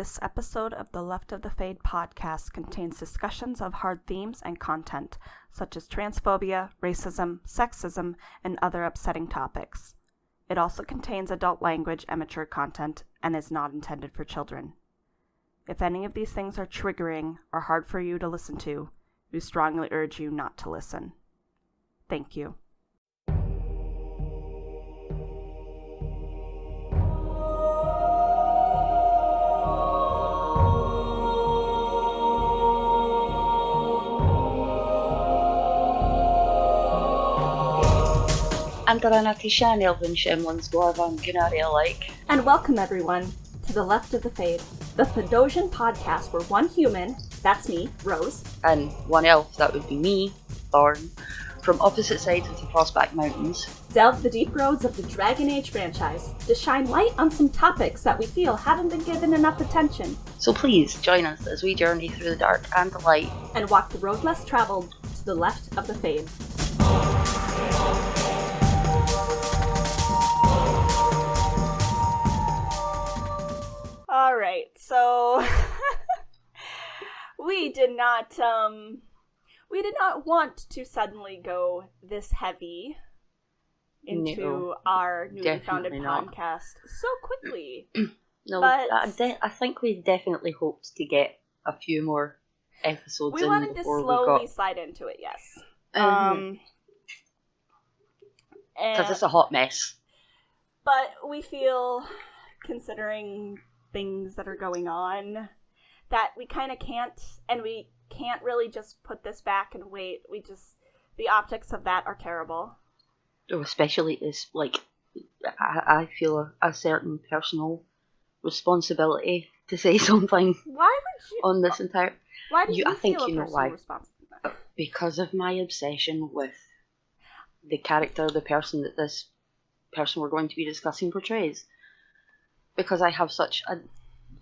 This episode of the Left of the Fade podcast contains discussions of hard themes and content, such as transphobia, racism, sexism, and other upsetting topics. It also contains adult language and mature content and is not intended for children. If any of these things are triggering or hard for you to listen to, we strongly urge you not to listen. Thank you. Antaranakishan Elvin Shemlins Dwarvan Gunaria like. And welcome everyone to the Left of the Fade, the Fedosian podcast where one human, that's me, Rose, and one elf, that would be me, Thorn, from opposite sides of the Frostback Mountains, delve the deep roads of the Dragon Age franchise to shine light on some topics that we feel haven't been given enough attention. So please join us as we journey through the dark and the light and walk the road less traveled to the left of the fade. Alright, so we did not want to suddenly go this heavy into our newly founded podcast so quickly. No, but I think we definitely hoped to get a few more episodes we wanted to slowly slide into it, yes. Because it's a hot mess. But we feel, considering things that are going on, that we kind of can't, and we can't really just put this back and wait. The optics of that are terrible. Oh, especially this, like, I feel a certain personal responsibility to say something. Why would you? On this entire... Why do you I think feel you know why. Responsibility? Because of my obsession with the character, the person that this person we're going to be discussing portrays. Because I have such a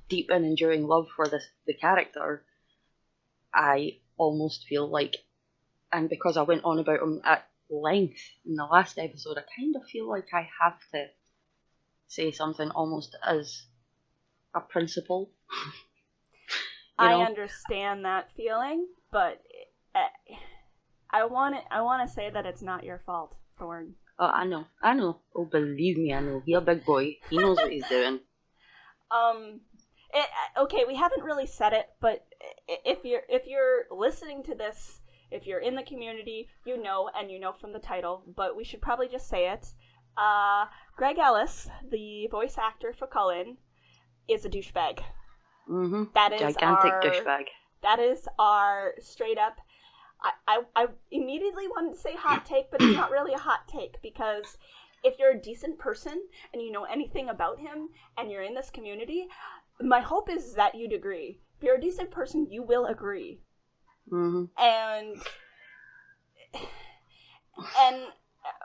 deep and enduring love for the character, I almost feel like, and because I went on about him at length in the last episode, I kind of feel like I have to say something almost as a principle. I understand that feeling, but I want to say that it's not your fault, Thorn. Oh, I know. Oh, believe me, I know. He's a big boy. He knows what he's doing. Okay, we haven't really said it, but if you're listening to this, if you're in the community, you know from the title, but we should probably just say it. Greg Ellis, the voice actor for Cullen, is a douchebag. Mm-hmm. That is gigantic douchebag. That is our straight up. I immediately wanted to say hot take, but it's not really a hot take, because if you're a decent person and you know anything about him and you're in this community, my hope is that you'd agree. If you're a decent person, you will agree. Mm-hmm. And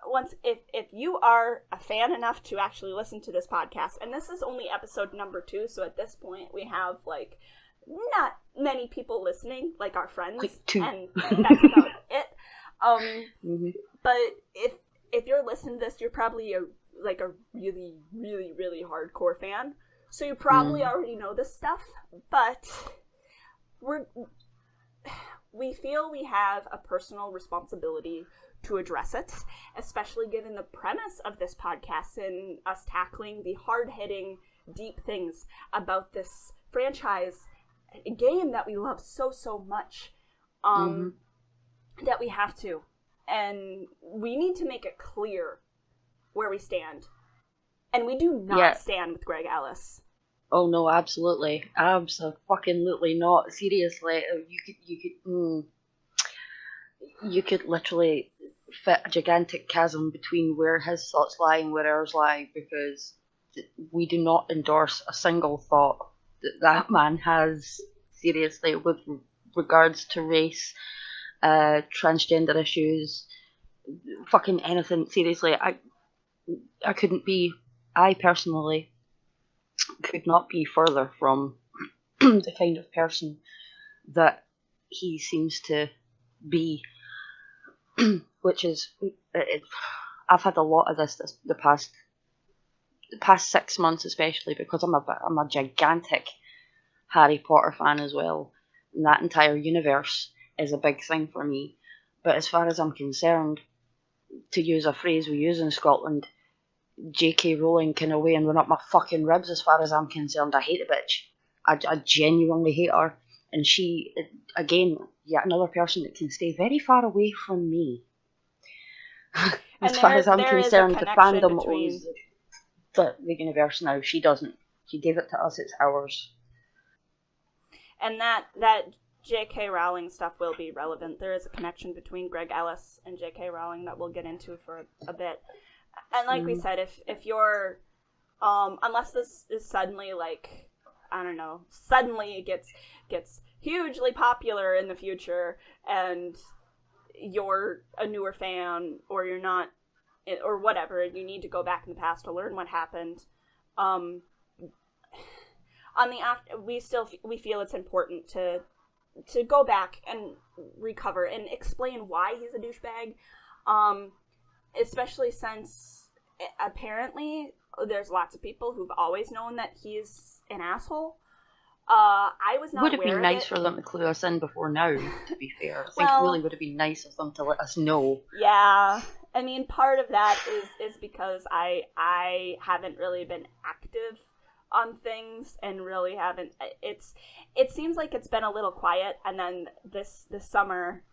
once if you are a fan enough to actually listen to this podcast, and this is only episode number 2, so at this point we have like not many people listening, like our friends, like 2. and that's about it. Mm-hmm. But if you're listening to this, you're probably a really, really, really hardcore fan, so you probably already know this stuff. But we feel we have a personal responsibility to address it, especially given the premise of this podcast and us tackling the hard-hitting, deep things about this franchise, a game that we love so much, that we have to. And we need to make it clear where we stand. And we do not stand with Greg Ellis. Oh no, absolutely. Absolutely not. Seriously, you could literally fit a gigantic chasm between where his thoughts lie and where ours lie, because we do not endorse a single thought that man has, seriously, with regards to race, transgender issues, fucking anything. Seriously, I personally could not be further from the kind of person that he seems to be, which is, I've had a lot of this the past 6 months, especially because I'm a gigantic Harry Potter fan as well. And that entire universe is a big thing for me. But as far as I'm concerned, to use a phrase we use in Scotland, J.K. Rowling can away and run up my fucking ribs as far as I'm concerned. I hate the bitch. I genuinely hate her. And she, again, yet another person that can stay very far away from me. As far as I'm concerned, the fandom owns the universe now. She doesn't. She gave it to us, it's ours. And that J.K. Rowling stuff will be relevant. There is a connection between Greg Ellis and J.K. Rowling that we'll get into for a bit. And like we said, if you're, unless this is suddenly like, I don't know, suddenly it gets hugely popular in the future, and you're a newer fan, or you're not, or whatever, you need to go back in the past to learn what happened. We feel it's important to go back and recover and explain why he's a douchebag, especially since apparently there's lots of people who've always known that he's an asshole. I was not aware of it. Would have been nice for them to clue us in before now, to be fair. I think it really would have been nice of them to let us know. Yeah. I mean, part of that is because I haven't really been active on things and really haven't. It seems like it's been a little quiet, and then this summer,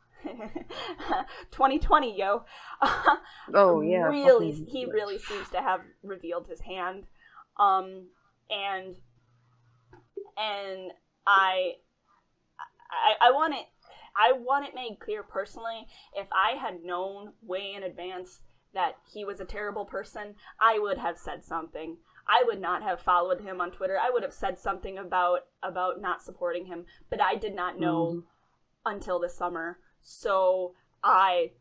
2020, yo. Oh yeah. He really seems to have revealed his hand, and I want it made clear personally, if I had known way in advance that he was a terrible person, I would have said something. I would not have followed him on Twitter. I would have said something about not supporting him, but I did not know until this summer. So I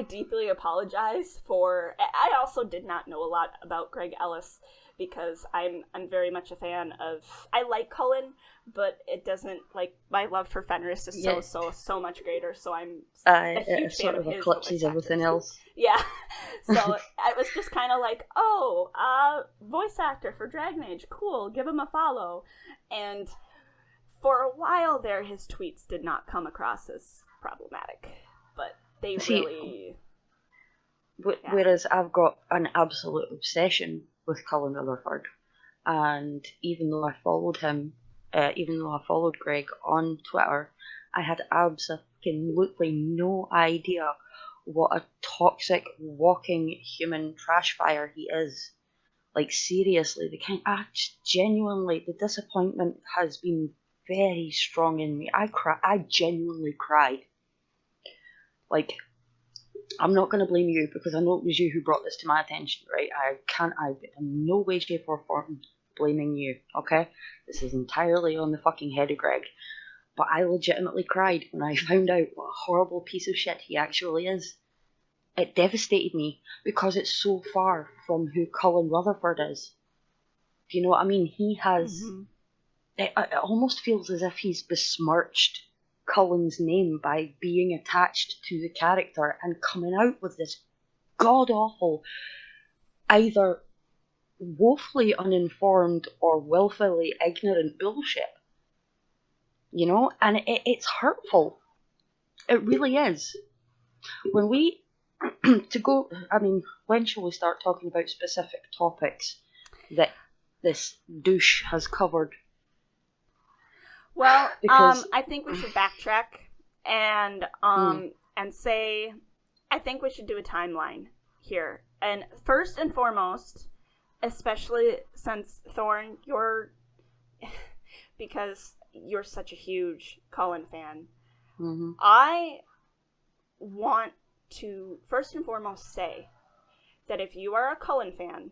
deeply apologize for. I also did not know a lot about Greg Ellis, because I'm very much a fan of. I like Cullen, but it doesn't, like, my love for Fenris is so much greater. So I'm a huge fan of his. Eclipses everything else. Yeah, so I was just kind of like, voice actor for Dragon Age, cool, give him a follow. And for a while there, his tweets did not come across as problematic, but they really. Whereas I've got an absolute obsession with Cullen Rutherford, and even though I followed him, even though I followed Greg on Twitter, I had absolutely no idea what a toxic walking human trash fire he is. Like, seriously, genuinely, the disappointment has been very strong in me. I genuinely cried. Like, I'm not going to blame you, because I know it was you who brought this to my attention, right? I'm in no way, shape, or form blaming you, okay? This is entirely on the fucking head of Greg. But I legitimately cried when I found out what a horrible piece of shit he actually is. It devastated me, because it's so far from who Cullen Rutherford is. Do you know what I mean? He has... It almost feels as if he's besmirched Cullen's name by being attached to the character and coming out with this god-awful, either woefully uninformed or willfully ignorant bullshit. You know? And it's hurtful. It really is. When we... when shall we start talking about specific topics that this douche has covered? Well, I think we should backtrack and say, I think we should do a timeline here. And first and foremost, especially since Thorn, because you're such a huge Cullen fan, I want to first and foremost say that if you are a Cullen fan,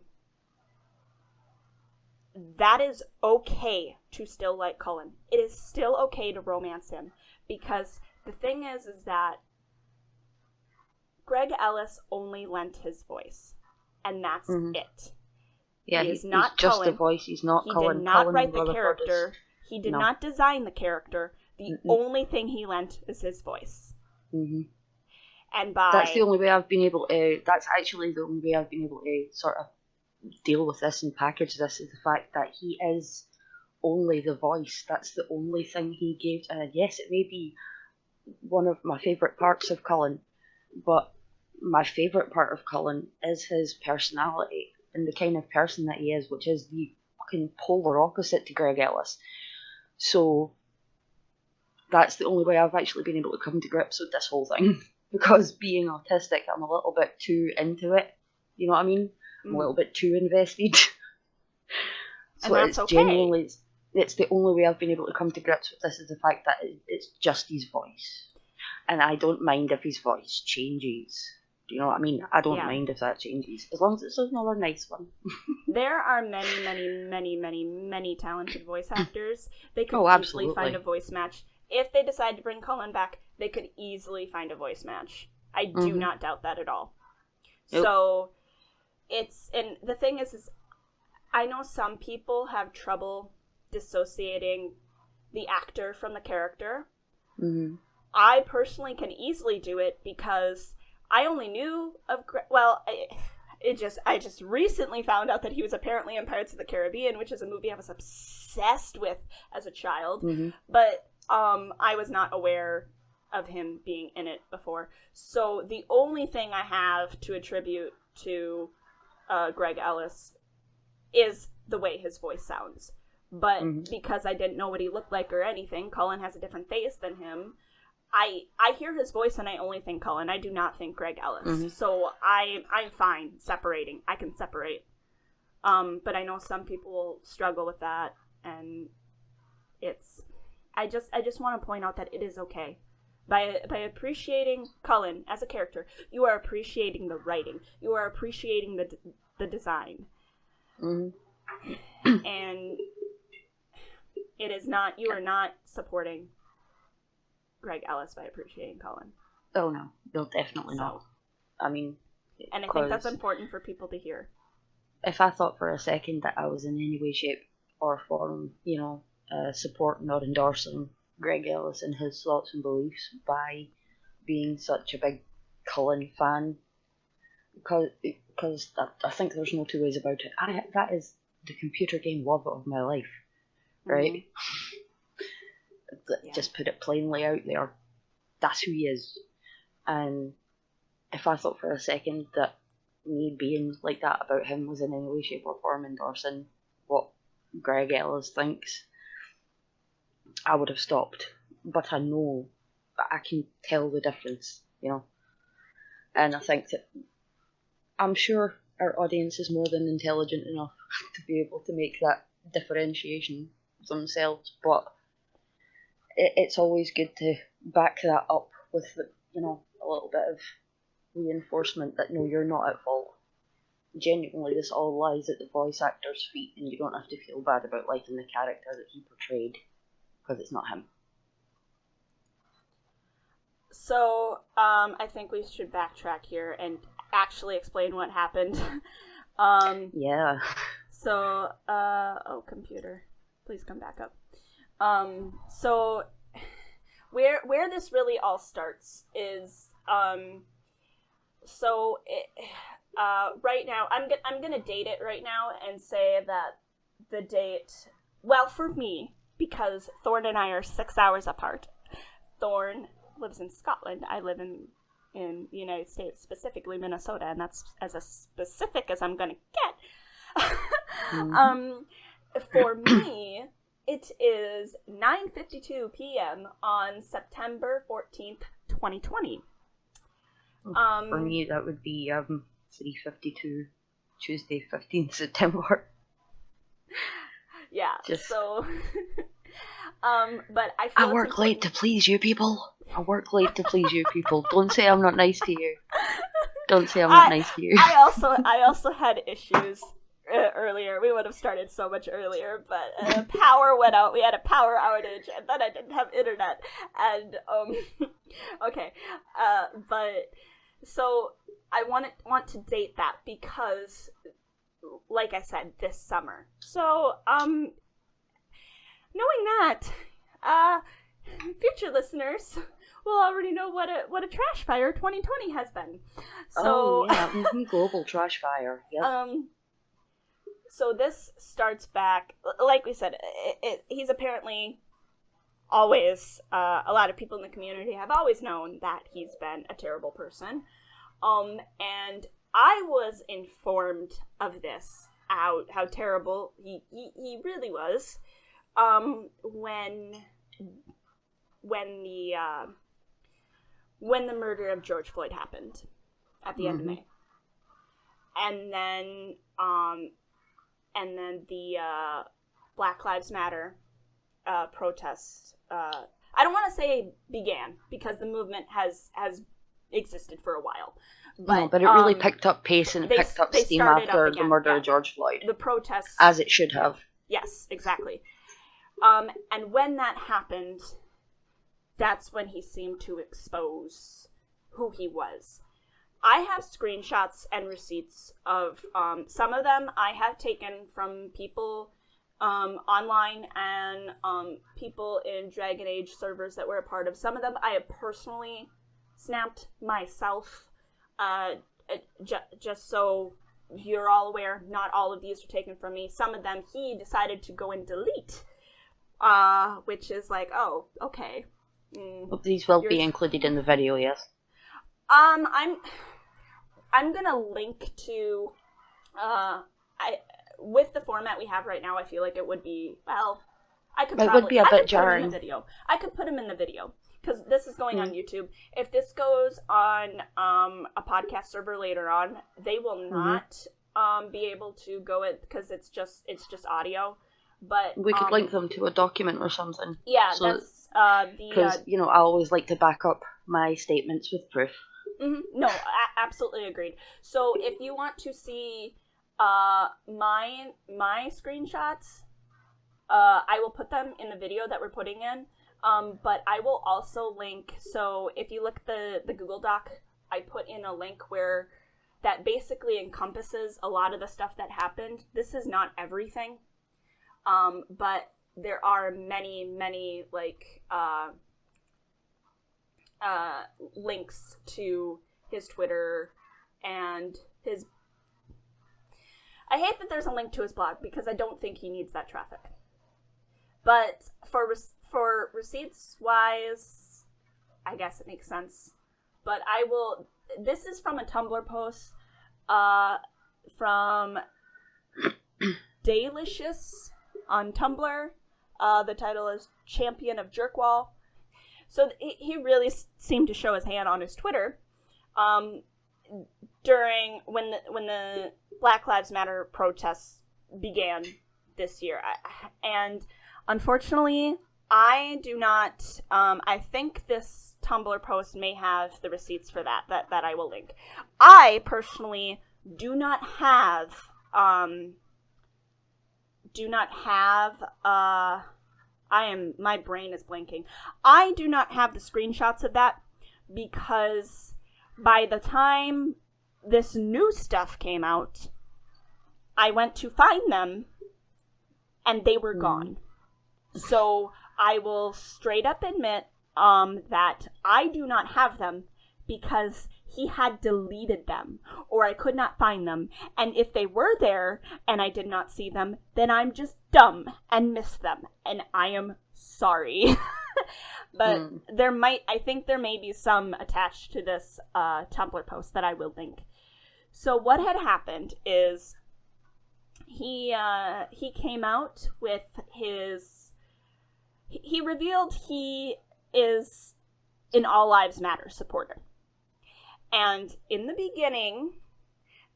that is okay to still like Cullen. It is still okay to romance him, because the thing is that Greg Ellis only lent his voice, and that's it. Yeah, he's not just Cullen. a voice. He's not Cullen. He did not Cullen write the Rutherford character. He did not design the character. The only thing he lent is his voice. And that's the only way I've been able to. That's actually the only way I've been able to sort of deal with this and package this, is the fact that he is only the voice. That's the only thing he gave. And yes, it may be one of my favourite parts of Cullen, but my favourite part of Cullen is his personality and the kind of person that he is, which is the fucking polar opposite to Greg Ellis. So that's the only way I've actually been able to come to grips with this whole thing. Because being autistic, I'm a little bit too into it. You know what I mean? I'm a little bit too invested. So and that's it's okay. genuinely, it's the only way I've been able to come to grips with this is the fact that it's just his voice. And I don't mind if his voice changes. Do you know what I mean? I don't mind if that changes. As long as it's another nice one. There are many, many, many, many, many talented voice actors. They could easily find a voice match. If they decide to bring Cullen back, they could easily find a voice match. I do not doubt that at all. Nope. So, and the thing is I know some people have trouble dissociating the actor from the character. Mm-hmm. I personally can easily do it because I only knew of, I just recently found out that he was apparently in Pirates of the Caribbean, which is a movie I was obsessed with as a child. Mm-hmm. But I was not aware of him being in it before. So the only thing I have to attribute to Greg Ellis is the way his voice sounds. But because I didn't know what he looked like or anything, Cullen has a different face than him. I hear his voice and I only think Cullen. I do not think Greg Ellis. Mm-hmm. So I'm fine separating. I can separate. But I know some people struggle with that, and I just want to point out that it is okay. By appreciating Cullen as a character, you are appreciating the writing. You are appreciating the design. Mm-hmm. And you are not supporting Greg Ellis by appreciating Cullen. Oh no, definitely not. I mean, and I think that's important for people to hear. If I thought for a second that I was in any way, shape, or form, supporting or endorsing Greg Ellis and his thoughts and beliefs by being such a big Cullen fan, because I think there's no two ways about it. That is the computer game love of my life, right? Mm-hmm. Just put it plainly out there. That's who he is. And if I thought for a second that me being like that about him was in any way, shape, or form endorsing what Greg Ellis thinks, I would have stopped. But I know that I can tell the difference, And I think that I'm sure our audience is more than intelligent enough to be able to make that differentiation themselves, but it's always good to back that up with, a little bit of reinforcement that no, you're not at fault. Genuinely, this all lies at the voice actor's feet, and you don't have to feel bad about liking the character that he portrayed, because it's not him. So, I think we should backtrack here and actually explain what happened. Yeah. So, computer, please come back up. So where this really all starts is, right now, I'm gonna date it right now and say that the date, well, for me, because Thorn and I are 6 hours apart. Thorn lives in Scotland. I live in the United States, specifically Minnesota, and that's as specific as I'm gonna get. Mm-hmm. For me, it is 9:52 p.m. on September 14th, 2020. For me, that would be 3:52 Tuesday, 15th September. Yeah, so... but I work late to please you people. Don't say I'm not nice to you. I also had issues earlier. We would have started so much earlier, but power went out. We had a power outage, and then I didn't have internet. And okay, but so I want to date that because, like I said, this summer. So knowing that, future listeners will already know what a trash fire 2020 has been. So global trash fire. Yep. So this starts back, like we said, he's apparently always, a lot of people in the community have always known that he's been a terrible person. And I was informed of this, how terrible he really was, when the murder of George Floyd happened at the end of May. And then the Black Lives Matter protests, I don't want to say began, because the movement has existed for a while. But it really picked up pace and picked up steam after the murder of George Floyd. The protests. As it should have. Yes, exactly. And when that happened, that's when he seemed to expose who he was. I have screenshots and receipts of some of them I have taken from people online and people in Dragon Age servers that were a part of. Some of them I have personally snapped myself, just so you're all aware. Not all of these are taken from me. Some of them he decided to go and delete, which is like, oh, okay. But these will be included in the video, yes? I'm gonna link to, with the format we have right now, I feel like it would be, well, it would be a bit jarring. I could put him in the video, because this is going on YouTube. If this goes on a podcast server later on, they will not be able to go it, because it's just audio. But we could link them to a document or something. Yeah, so that's because I always like to back up my statements with proof. No, absolutely agreed. So if you want to see my screenshots, I will put them in the video that we're putting in. But I will also link. So if you look at the Google Doc, I put in a link where that basically encompasses a lot of the stuff that happened. This is not everything. But there are many links to his Twitter and his... I hate that there's a link to his blog, because I don't think he needs that traffic. But for receipts wise, I guess it makes sense. But I will... This is from a Tumblr post from Daylicious on Tumblr. The title is Champion of Jerkwall. So he really seemed to show his hand on his Twitter during when the Black Lives Matter protests began this year. And unfortunately, I do not... I think this Tumblr post may have the receipts for that I will link. I personally do not have... my brain is blanking. I do not have the screenshots of that, because by the time this new stuff came out, I went to find them and they were gone. So I will straight up admit that I do not have them, because he had deleted them, or I could not find them. And if they were there and I did not see them, then I'm just dumb and missed them, and I am sorry. But I think there may be some attached to this Tumblr post that I will link. So what had happened is he came out with he revealed he is an All Lives Matter supporter. And in the beginning,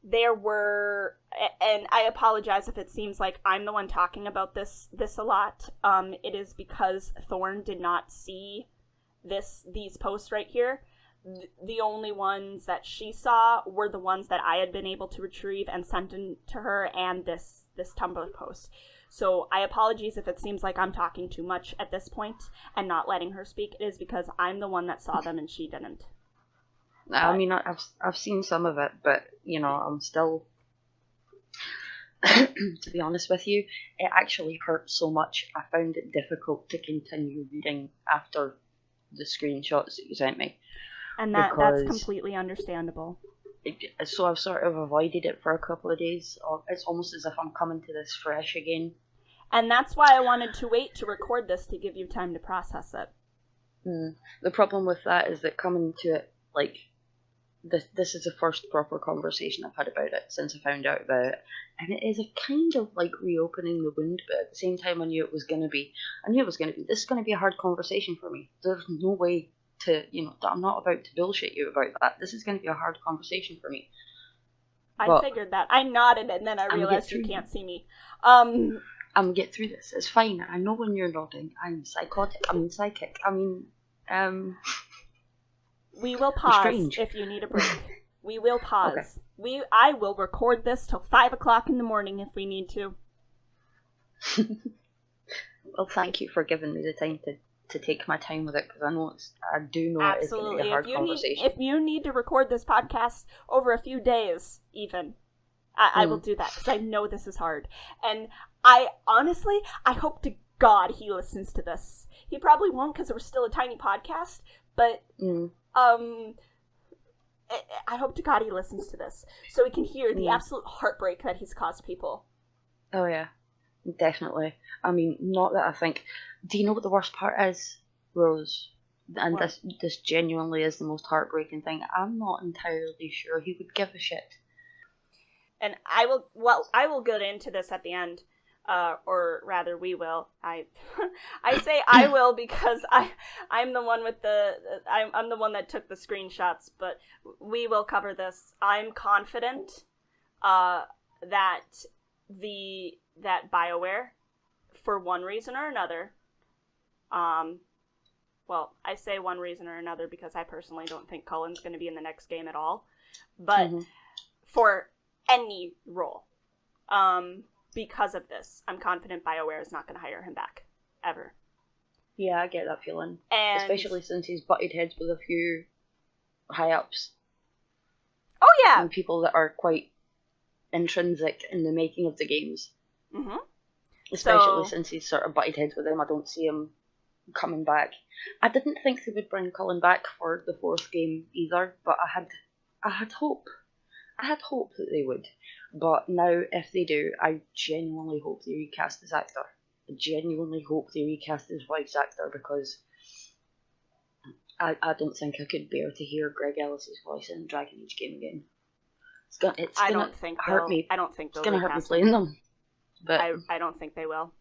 there were, and I apologize if it seems like I'm the one talking about this a lot. It is because Thorn did not see these posts right here. The only ones that she saw were the ones that I had been able to retrieve and send in to her, and this Tumblr post. So I apologize if it seems like I'm talking too much at this point and not letting her speak. It is because I'm the one that saw them and she didn't. I mean, I've seen some of it, but, I'm still, to be honest with you, it actually hurt so much, I found it difficult to continue reading after the screenshots that you sent me. And that's completely understandable. So I've sort of avoided it for a couple of days. It's almost as if I'm coming to this fresh again. And that's why I wanted to wait to record this to give you time to process it. The problem with that is that coming to it, like, this is the first proper conversation I've had about it since I found out about it. And it is a kind of like reopening the wound, but at the same time I knew it was going to be, this is going to be a hard conversation for me. There's no way to, I'm not about to bullshit you about that. This is going to be a hard conversation for me. I figured that. I nodded and then I realized you can't see me. I'm gonna get through this. It's fine. I know when you're nodding. I'm psychotic. Psychic. We will pause if you need a break. We will pause. Okay. I will record this till 5 o'clock in the morning if we need to. Well, thank you for giving me the time to take my time with it, because I do know it is going to be a hard conversation. If you need to record this podcast over a few days, even, I will do that, because I know this is hard. And I hope to God he listens to this. He probably won't, because we're still a tiny podcast, but I hope to God he listens to this, so he can hear the absolute heartbreak that he's caused people. Oh yeah, definitely. Not that I think... Do you know what the worst part is, Rose? And this genuinely is the most heartbreaking thing. I'm not entirely sure he would give a shit. And I will get into this at the end, or rather we will. I say I will because I'm the one with I'm the one that took the screenshots, but we will cover this. I'm confident that BioWare, for one reason or another, I say one reason or another because I personally don't think Cullen's going to be in the next game at all, but for any role, because of this, I'm confident BioWare is not going to hire him back, ever. Yeah, I get that feeling. Especially since he's butted heads with a few high-ups. Oh, yeah! And people that are quite intrinsic in the making of the games. Mm-hmm. Especially since he's sort of butted heads with them, I don't see him coming back. I didn't think they would bring Cullen back for the 4th game either, but I had hope. I had hope that they would. But now, if they do, I genuinely hope they recast his actor. I genuinely hope they recast his voice actor, because I don't think I could bear to hear Greg Ellis's voice in a Dragon Age game again. It's gonna hurt me. I don't think they'll It's gonna hurt me playing them. But I don't think they will.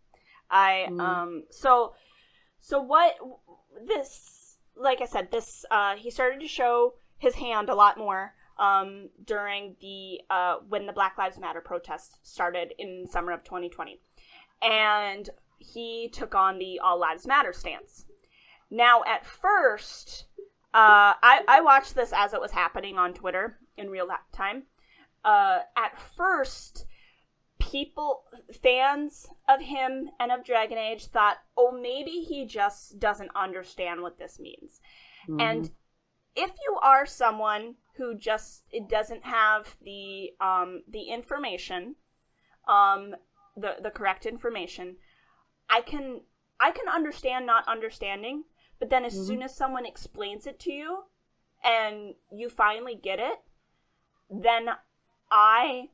So what this, like I said, this he started to show his hand a lot more during the when the Black Lives Matter protests started in summer of 2020, and he took on the All Lives Matter stance. Now, at first, I watched this as it was happening on Twitter in real time. At first, fans of him and of Dragon Age thought, oh, maybe he just doesn't understand what this means. Mm-hmm. And if you are someone who just doesn't have the information, the correct information, I can understand not understanding, but then as soon as someone explains it to you and you finally get it, then I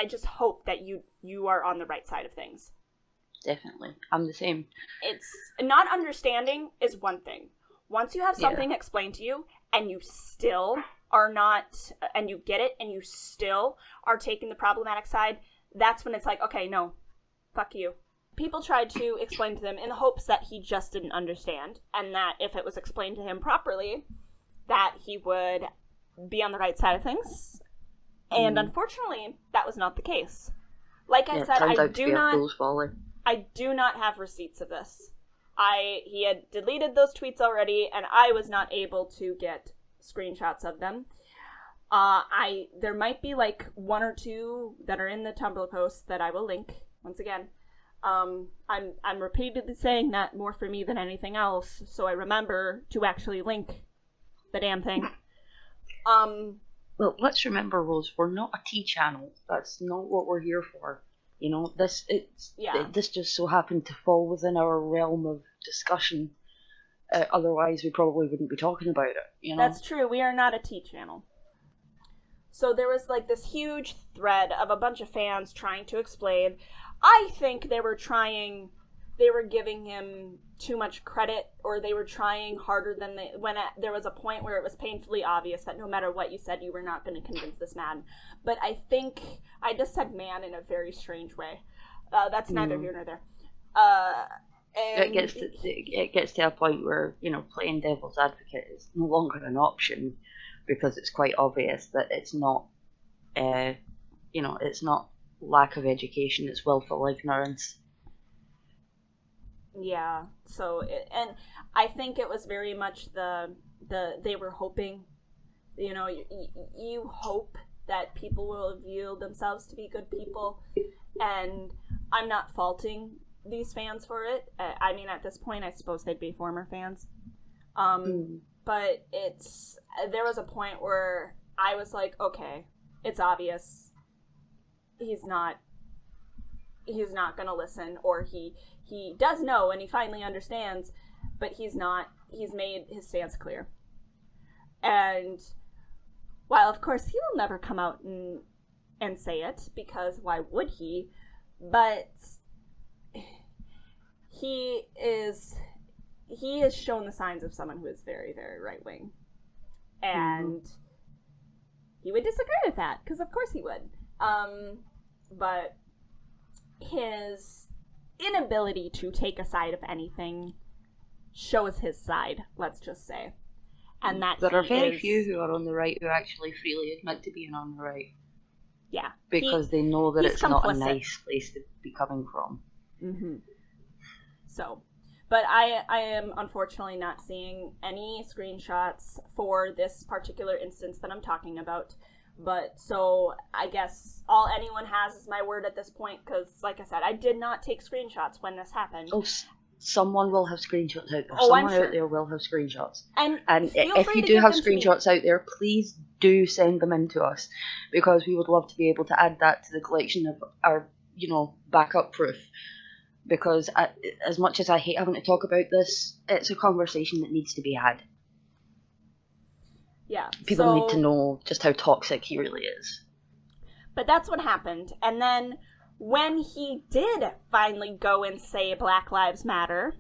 just hope that you are on the right side of things. Definitely. I'm the same. It's not understanding is one thing. Once you have something explained to you and you still are not, and you get it and you still are taking the problematic side, that's when it's like, okay, no, fuck you. People tried to explain to them in the hopes that he just didn't understand, and that if it was explained to him properly, that he would be on the right side of things. And unfortunately, that was not the case. Like I said, I do not have receipts of this. He had deleted those tweets already, and I was not able to get screenshots of them. There might be like one or two that are in the Tumblr posts that I will link once again. I'm repeatedly saying that more for me than anything else, so I remember to actually link the damn thing. Well, let's remember, Rose, we're not a tea channel. That's not what we're here for. You know, this just so happened to fall within our realm of discussion. Otherwise, we probably wouldn't be talking about it. You know, that's true. We are not a tea channel. So there was like this huge thread of a bunch of fans trying to explain. I think they were giving him too much credit, or they were trying harder than there was a point where it was painfully obvious that no matter what you said, you were not going to convince this man. But I think I just said man in a very strange way. That's neither here nor there. And it gets to a point where, playing devil's advocate is no longer an option, because it's quite obvious that it's not, it's not lack of education, it's willful ignorance. Yeah. So, and I think it was very much they were hoping, you hope that people will view themselves to be good people, and I'm not faulting these fans for it. I mean, at this point, I suppose they'd be former fans. But there was a point where I was like, okay, it's obvious he's not going to listen, or he does know and he finally understands, but he's made his stance clear. And while of course he will never come out and say it, because why would he, but he has shown the signs of someone who is very, very right-wing. And he would disagree with that, because of course he would. But his inability to take a side of anything shows his side, let's just say. And that there are very few who are on the right who actually freely admit to being on the right. Yeah. Because they know that it's complicit. Not a nice place to be coming from. Mm-hmm. So, but I am unfortunately not seeing any screenshots for this particular instance that I'm talking about. But so I guess all anyone has is my word at this point, because like I said, I did not take screenshots when this happened. Oh, someone will have screenshots out there. Oh, someone out there will have screenshots. And if you do have screenshots out there, please do send them in to us, because we would love to be able to add that to the collection of our, backup proof. Because as much as I hate having to talk about this, it's a conversation that needs to be had. Yeah. People need to know just how toxic he really is. But that's what happened. And then when he did finally go and say Black Lives Matter,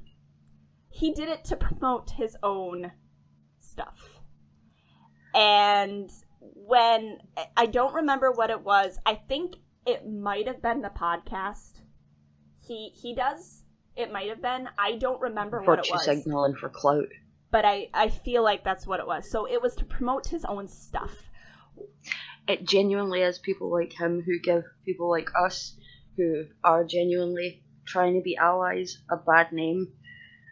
he did it to promote his own stuff. And when, I don't remember what it was, I think it might have been the podcast. He does. It might have been. I don't remember what it was. Virtue signaling for clout. But I feel like that's what it was. So it was to promote his own stuff. It genuinely is people like him who give people like us, who are genuinely trying to be allies, a bad name.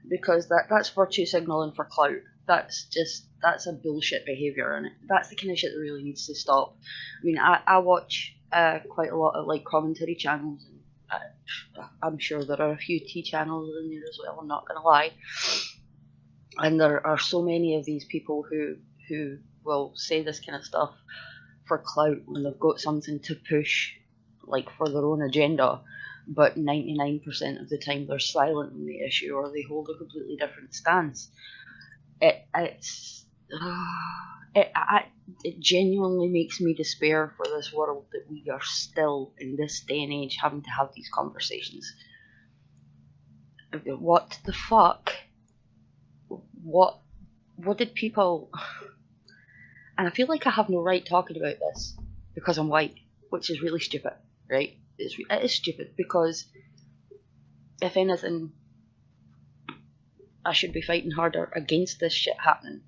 Because that's virtue signaling for clout. That's a bullshit behaviour, and that's the kind of shit that really needs to stop. I mean, I watch quite a lot of commentary channels, and I'm sure there are a few T channels in there as well, I'm not going to lie. And there are so many of these people who will say this kind of stuff for clout when they've got something to push, for their own agenda, but 99% of the time they're silent on the issue, or they hold a completely different stance. It genuinely makes me despair for this world that we are still, in this day and age, having to have these conversations. What the fuck? What did people... And I feel like I have no right talking about this, because I'm white, which is really stupid, right? It is stupid, because if anything, I should be fighting harder against this shit happening,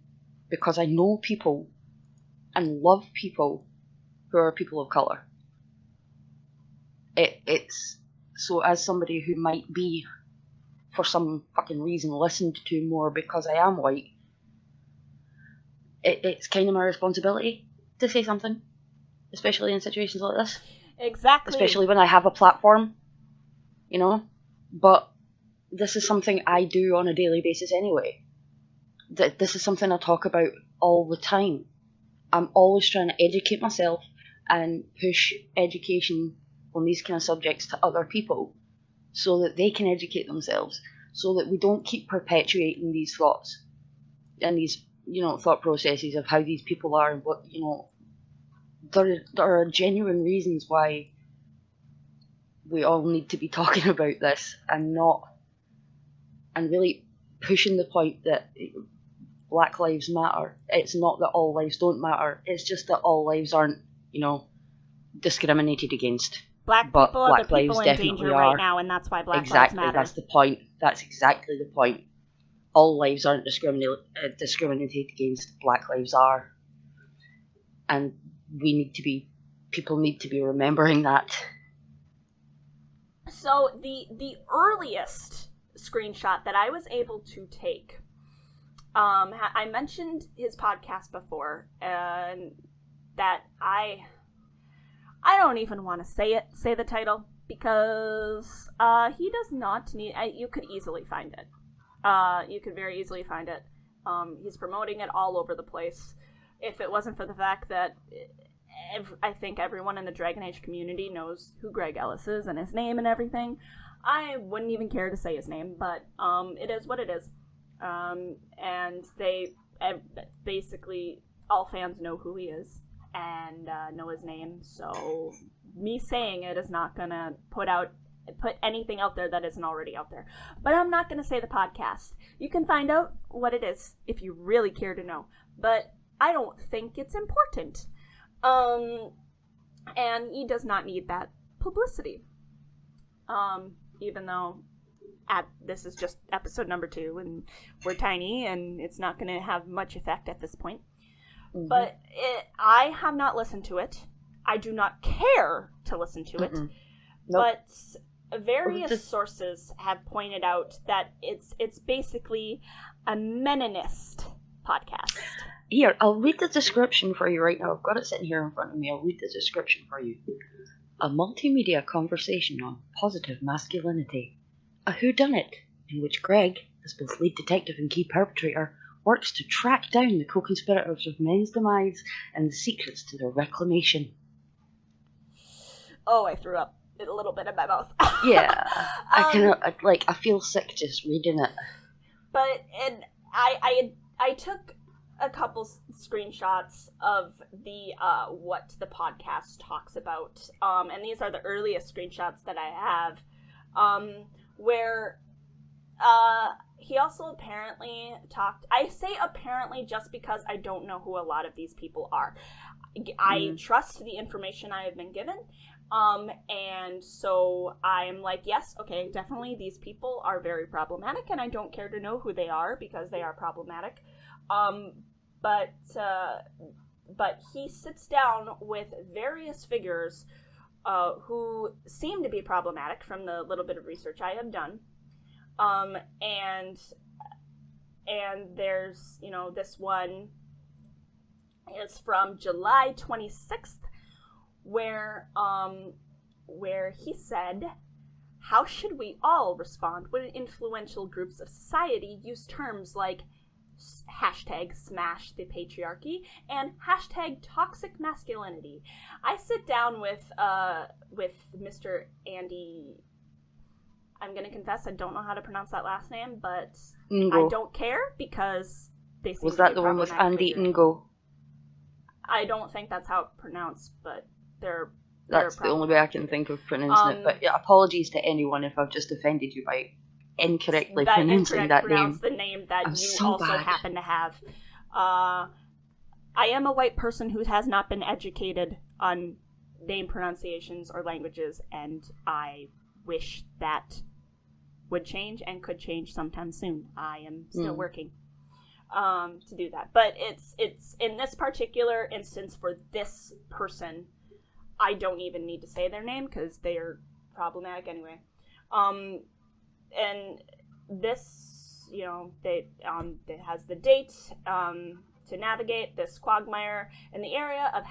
because I know people and love people who are people of colour. It's so, as somebody who might be, for some fucking reason, listened to more because I am white, it's kind of my responsibility to say something, especially in situations like this. Exactly. Especially when I have a platform, But this is something I do on a daily basis anyway. This is something I talk about all the time. I'm always trying to educate myself and push education on these kind of subjects to other people, so that they can educate themselves, so that we don't keep perpetuating these thoughts and these, thought processes of how these people are and there are genuine reasons why we all need to be talking about this and really pushing the point that Black Lives Matter. It's not that all lives don't matter. It's just that all lives aren't, discriminated against. Black but people are Black the people lives in danger right now, and that's why Black Lives Matter. That's the point. That's exactly the point. All lives aren't discriminated against. Black lives are. And people need to be remembering that. So the earliest screenshot that I was able to take, I mentioned his podcast before, and that I don't even want to say the title, because he does not need. You could easily find it. You could very easily find it. He's promoting it all over the place. If it wasn't for the fact that I think everyone in the Dragon Age community knows who Greg Ellis is and his name and everything, I wouldn't even care to say his name, but it is what it is. And they basically, all fans know who he is and know his name, so me saying it is not going to put anything out there that isn't already out there. But I'm not going to say the podcast. You can find out what it is if you really care to know. But I don't think it's important. And he does not need that publicity. Even though this is just episode number 2 and we're tiny and it's not going to have much effect at this point. Mm-hmm. But I have not listened to it. I do not care to listen to it. Nope. But various sources have pointed out that it's basically a Meninist podcast. Here, I'll read the description for you right now. I've got it sitting here in front of me. I'll read the description for you. A multimedia conversation on positive masculinity. A whodunit, in which Greg, as both lead detective and key perpetrator, works to track down the co-conspirators of men's demise and the secrets to their reclamation. Oh, I threw up a little bit in my mouth. Yeah, I feel sick just reading it. But I took a couple screenshots of the what the podcast talks about, and these are the earliest screenshots that I have, where he also apparently talked. I say apparently just because I don't know who a lot of these people are. I trust the information I have been given. And so I'm like, yes, okay, definitely these people are very problematic, and I don't care to know who they are because they are problematic. But he sits down with various figures who seem to be problematic from the little bit of research I have done. And there's, this one is from July 26th, where he said, how should we all respond when influential groups of society use terms like #smash the patriarchy and #toxic masculinity? I sit down with Mr. Andy. I'm gonna confess I don't know how to pronounce that last name, but I don't care because they seem Was that the one with Andy Ngo? I don't think that's how it's pronounced, but that's the only way I can think of pronouncing it. But yeah, apologies to anyone if I've just offended you by incorrectly pronouncing that name. The name that you so also bad. happen to have. I am a white person who has not been educated on name pronunciations or languages, and I wish that would change and could change sometime soon. I am still working to do that. But it's in this particular instance for this person, I don't even need to say their name because they are problematic anyway. And this, it has the date to navigate this quagmire in the area of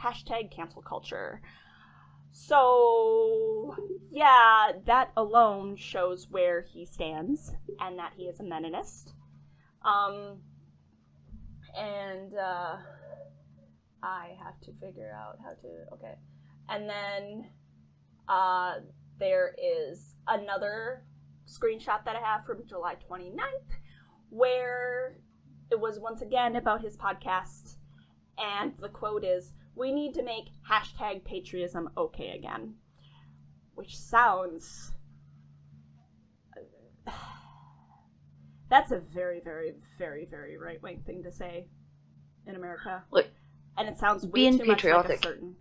#cancel culture. So, yeah, that alone shows where he stands and that he is a Meninist. And I have to figure out how to, okay. And then there is another screenshot that I have from July 29th where it was once again about his podcast, and the quote is, we need to make #patriotism okay again. Which sounds... That's a very, very, very, very right-wing thing to say in America. Look, and it sounds way being too patriotic, much like a certain...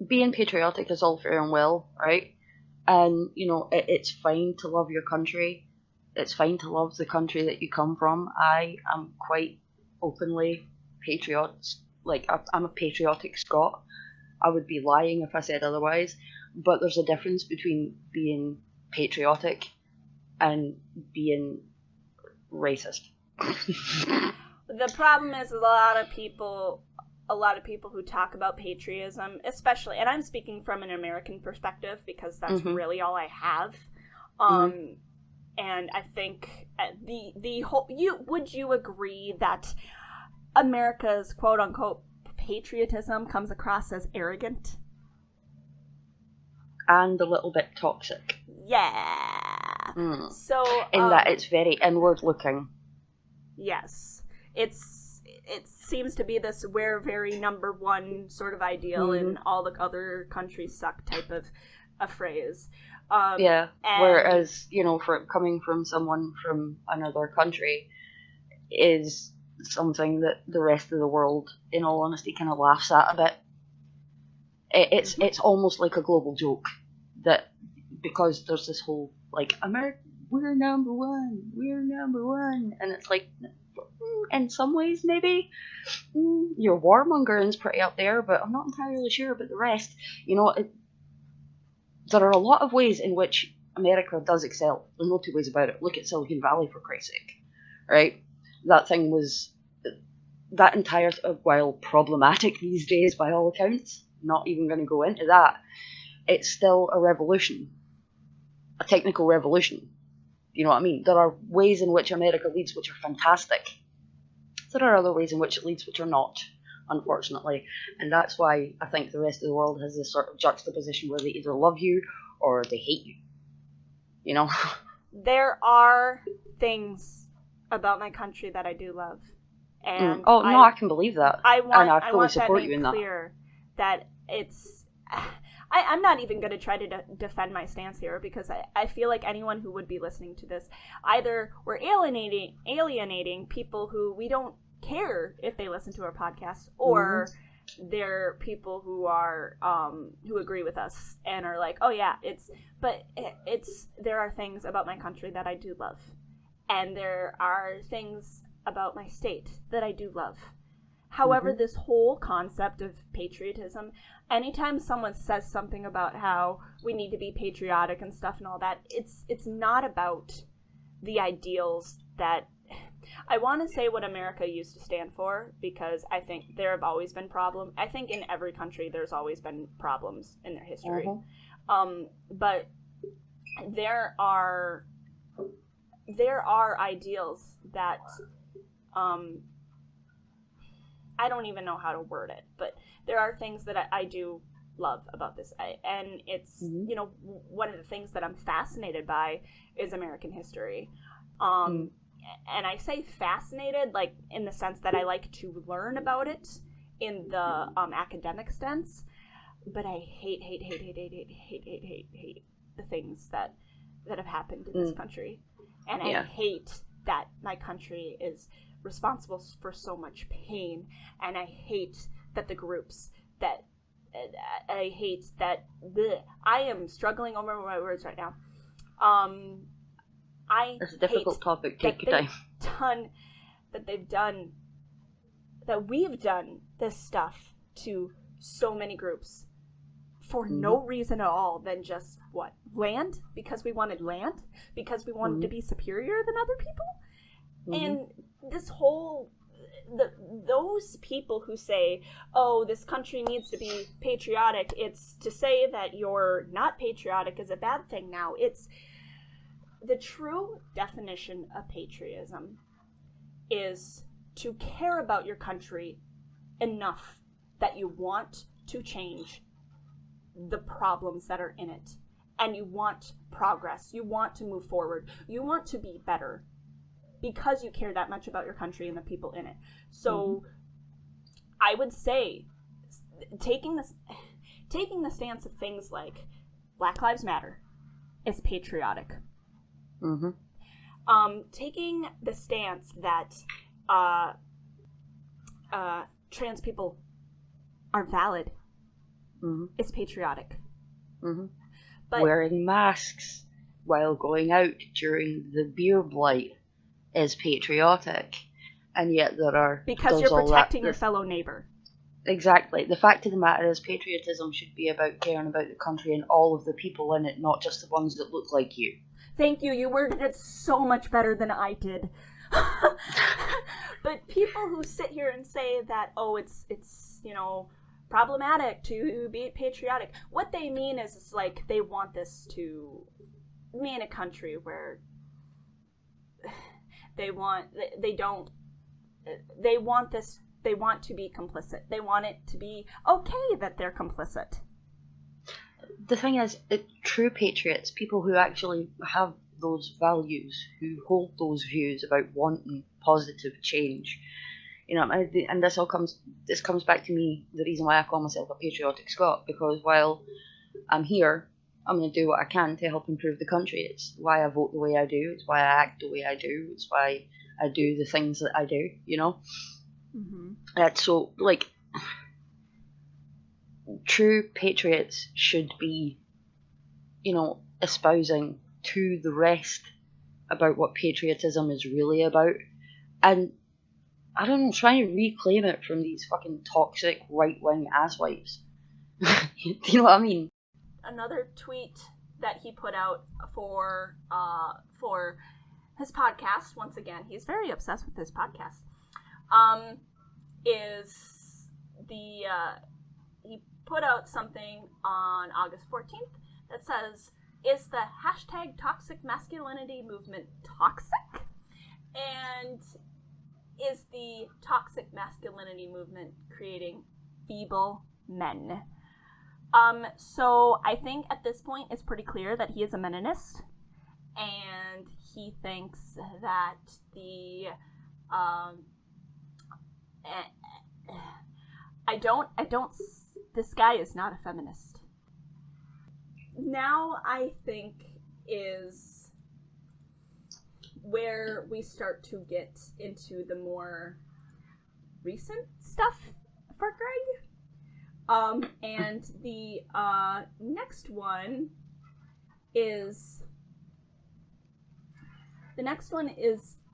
Being patriotic is all fair and well, right? And, you know, it's fine to love your country. It's fine to love the country that you come from. I am quite openly patriot. Like, I'm a patriotic Scot. I would be lying if I said otherwise. But there's a difference between being patriotic and being racist. The problem is a lot of people who talk about patriotism, especially, and I'm speaking from an American perspective because that's really all I have. And I think the whole, would you agree that America's quote unquote patriotism comes across as arrogant? And a little bit toxic. Yeah. So in that it's very inward looking. Yes. It seems to be this we're very number one sort of ideal and all the other countries suck type of a phrase. Whereas, you know, coming from someone from another country is something that the rest of the world, in all honesty, kind of laughs at a bit. It's almost like a global joke that because there's this whole, like, America, we're number one, and it's like, in some ways, maybe your warmongering's pretty up there, but I'm not entirely sure about the rest. You know, there are a lot of ways in which America does excel. There's no two ways about it. Look at Silicon Valley, for Christ's sake, right? That entire, while problematic these days by all accounts, not even going to go into that, it's still a revolution, a technical revolution. You know what I mean? There are ways in which America leads which are fantastic. There are other ways in which it leads which are not, unfortunately. And that's why I think the rest of the world has this sort of juxtaposition where they either love you or they hate you. You know? There are things about my country that I do love. And I can believe that. I want support that you in made clear that it's... I'm not even going to try to defend my stance here because I feel like anyone who would be listening to this, either we're alienating people who we don't care if they listen to our podcast, or they're people who are who agree with us and are like, oh yeah, there are things about my country that I do love, and there are things about my state that I do love. However, this whole concept of patriotism, anytime someone says something about how we need to be patriotic and stuff and all that, it's not about the ideals that... I want to say what America used to stand for, because I think there have always been problems. I think in every country there's always been problems in their history. But there are ideals that... I don't even know how to word it, but there are things that I do love about this. And it's, you know, one of the things that I'm fascinated by is American history. And I say fascinated, like, in the sense that I like to learn about it in the academic sense, but I hate the things that have happened in this country. And I hate that my country is responsible for so much pain, and I hate that the groups that I hate that I am struggling over my words right now. It's a difficult topic. Take your time. That we've done this stuff to so many groups for no reason at all than just land, because we wanted land, because we wanted to be superior than other people. And this whole, those people who say, oh, this country needs to be patriotic, it's to say that you're not patriotic is a bad thing now. It's the true definition of patriotism is to care about your country enough that you want to change the problems that are in it. And you want progress. You want to move forward. You want to be better, because you care that much about your country and the people in it. So I would say taking the stance of things like Black Lives Matter is patriotic. Mm-hmm. Taking the stance that trans people are valid is patriotic. Mm-hmm. But wearing masks while going out during the beer blight is patriotic, and yet there are because you're protecting your fellow neighbor. Exactly. The fact of the matter is, patriotism should be about caring about the country and all of the people in it, not just the ones that look like you. Thank you. You worded it so much better than I did. But people who sit here and say that, oh, it's problematic to be patriotic, what they mean is it's like they want this to mean a country where they want to be complicit. They want it to be okay that they're complicit. The thing is, true patriots, people who actually have those values, who hold those views about wanting positive change, and this comes back to me, the reason why I call myself a patriotic Scot, because while I'm here, I'm going to do what I can to help improve the country. It's why I vote the way I do. It's why I act the way I do. It's why I do the things that I do. So, true patriots should be, espousing to the rest about what patriotism is really about, and I don't know, trying to reclaim it from these fucking toxic right-wing asswipes. Do you know what I mean? Another tweet that he put out for his podcast, once again, he's very obsessed with his podcast, is he put out something on August 14th that says, is the hashtag toxic masculinity movement toxic? And is the toxic masculinity movement creating feeble men? So I think at this point it's pretty clear that he is a meninist, and he thinks that this guy is not a feminist. Now I think is where we start to get into the more recent stuff for Greg. And the next one is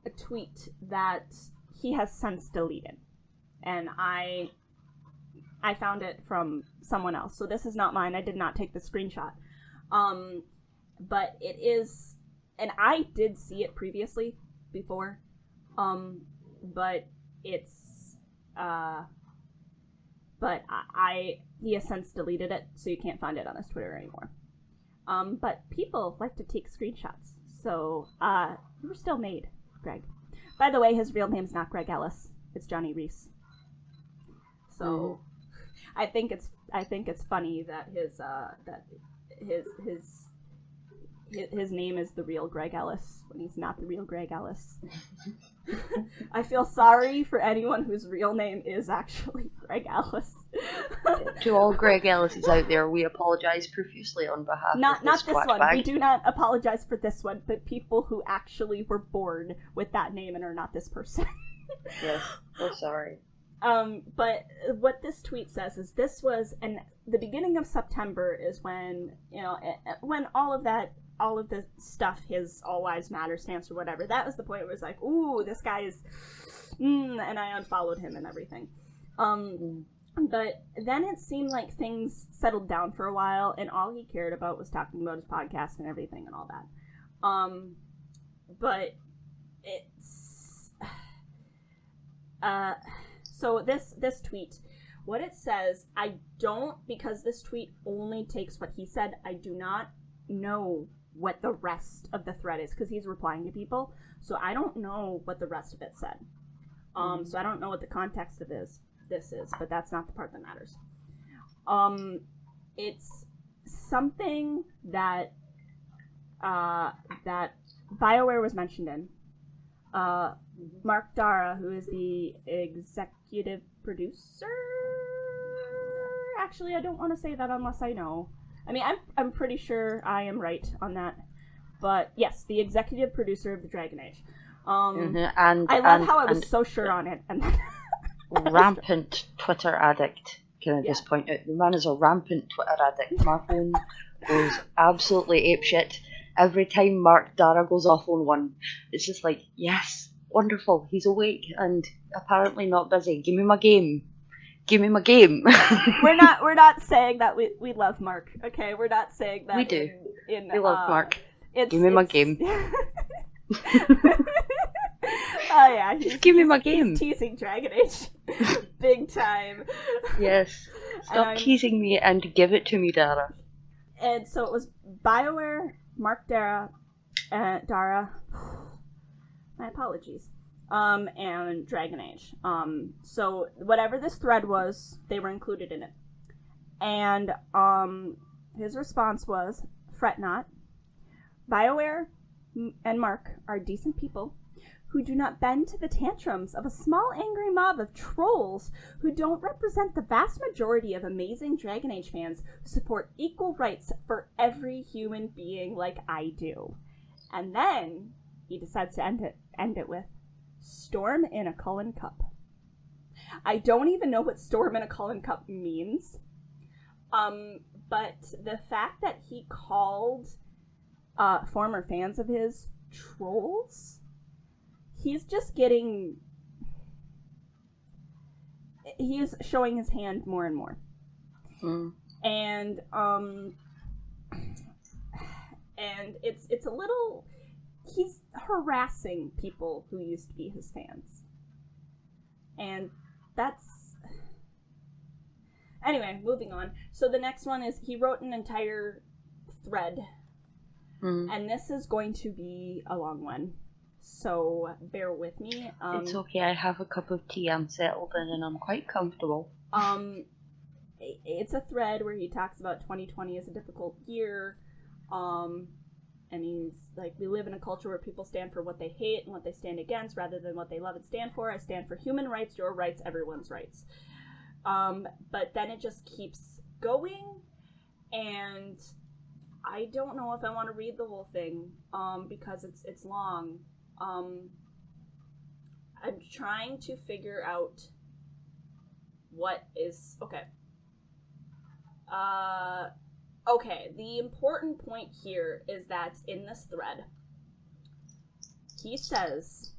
a tweet that he has since deleted, and I found it from someone else, so this is not mine. I did not take the screenshot. But it is, and I did see it previously before, but it's, but he has since deleted it, so you can't find it on his Twitter anymore. But people like to take screenshots, so, you were still made, Greg. By the way, his real name's not Greg Ellis, it's Johnny Reese. So, I think it's funny that his name is the real Greg Ellis when he's not the real Greg Ellis. I feel sorry for anyone whose real name is actually Greg Ellis. To all Greg Ellises out there, we apologize profusely on behalf of this one. Bag. We do not apologize for this one, but people who actually were born with that name and are not this person. Yes, we're sorry. But what this tweet says is this was, and the beginning of September is when, when all of the stuff, his All Lives Matter stance or whatever, that was the point where it was like, ooh, this guy is, and I unfollowed him and everything. But then it seemed like things settled down for a while, and all he cared about was talking about his podcast and everything and all that. But it's, so this tweet, what it says, because this tweet only takes what he said, I do not know what the rest of the thread is, because he's replying to people, so I don't know what the rest of it said. So I don't know what the context of this is, but that's not the part that matters. It's something that that BioWare was mentioned in. Mark Dara, who is the executive producer, Actually, I don't want to say that unless I know. I mean, I'm pretty sure I am right on that. But yes, the executive producer of the Dragon Age. And I love how I was so sure on it. And rampant Twitter addict. Can I just point out, the man is a rampant Twitter addict. My phone goes absolutely apeshit every time Mark Dara goes off on one. It's just like, yes, wonderful, he's awake and apparently not busy. Give me my game. Give me my game. We're not saying that we love Mark. Okay, we're not saying that. We do. We love Mark. Give me my game. Oh yeah, just give me my game. He's teasing Dragon Age, big time. Yes, stop teasing me and give it to me, Dara. And so it was BioWare, Mark Dara, my apologies, and Dragon Age. So whatever this thread was, they were included in it. And his response was, "Fret not. BioWare and Mark are decent people who do not bend to the tantrums of a small angry mob of trolls who don't represent the vast majority of amazing Dragon Age fans who support equal rights for every human being like I do." And then he decides to end it with, "Storm in a Cullen Cup." I don't even know what storm in a Cullen Cup means. But the fact that he called former fans of his trolls, he's showing his hand more and more. And it's a little, he's harassing people who used to be his fans. And that's, anyway, moving on. So the next one is, he wrote an entire thread. And this is going to be a long one, so bear with me. It's okay, I have a cup of tea, I'm settled in, and I'm quite comfortable. It's a thread where he talks about 2020 as a difficult year, and he's like, "We live in a culture where people stand for what they hate and what they stand against rather than what they love and stand for. I stand for human rights, your rights, everyone's rights." But then it just keeps going, and I don't know if I want to read the whole thing, because it's long. I'm trying to figure out what is, okay. Okay, the important point here is that in this thread, he says,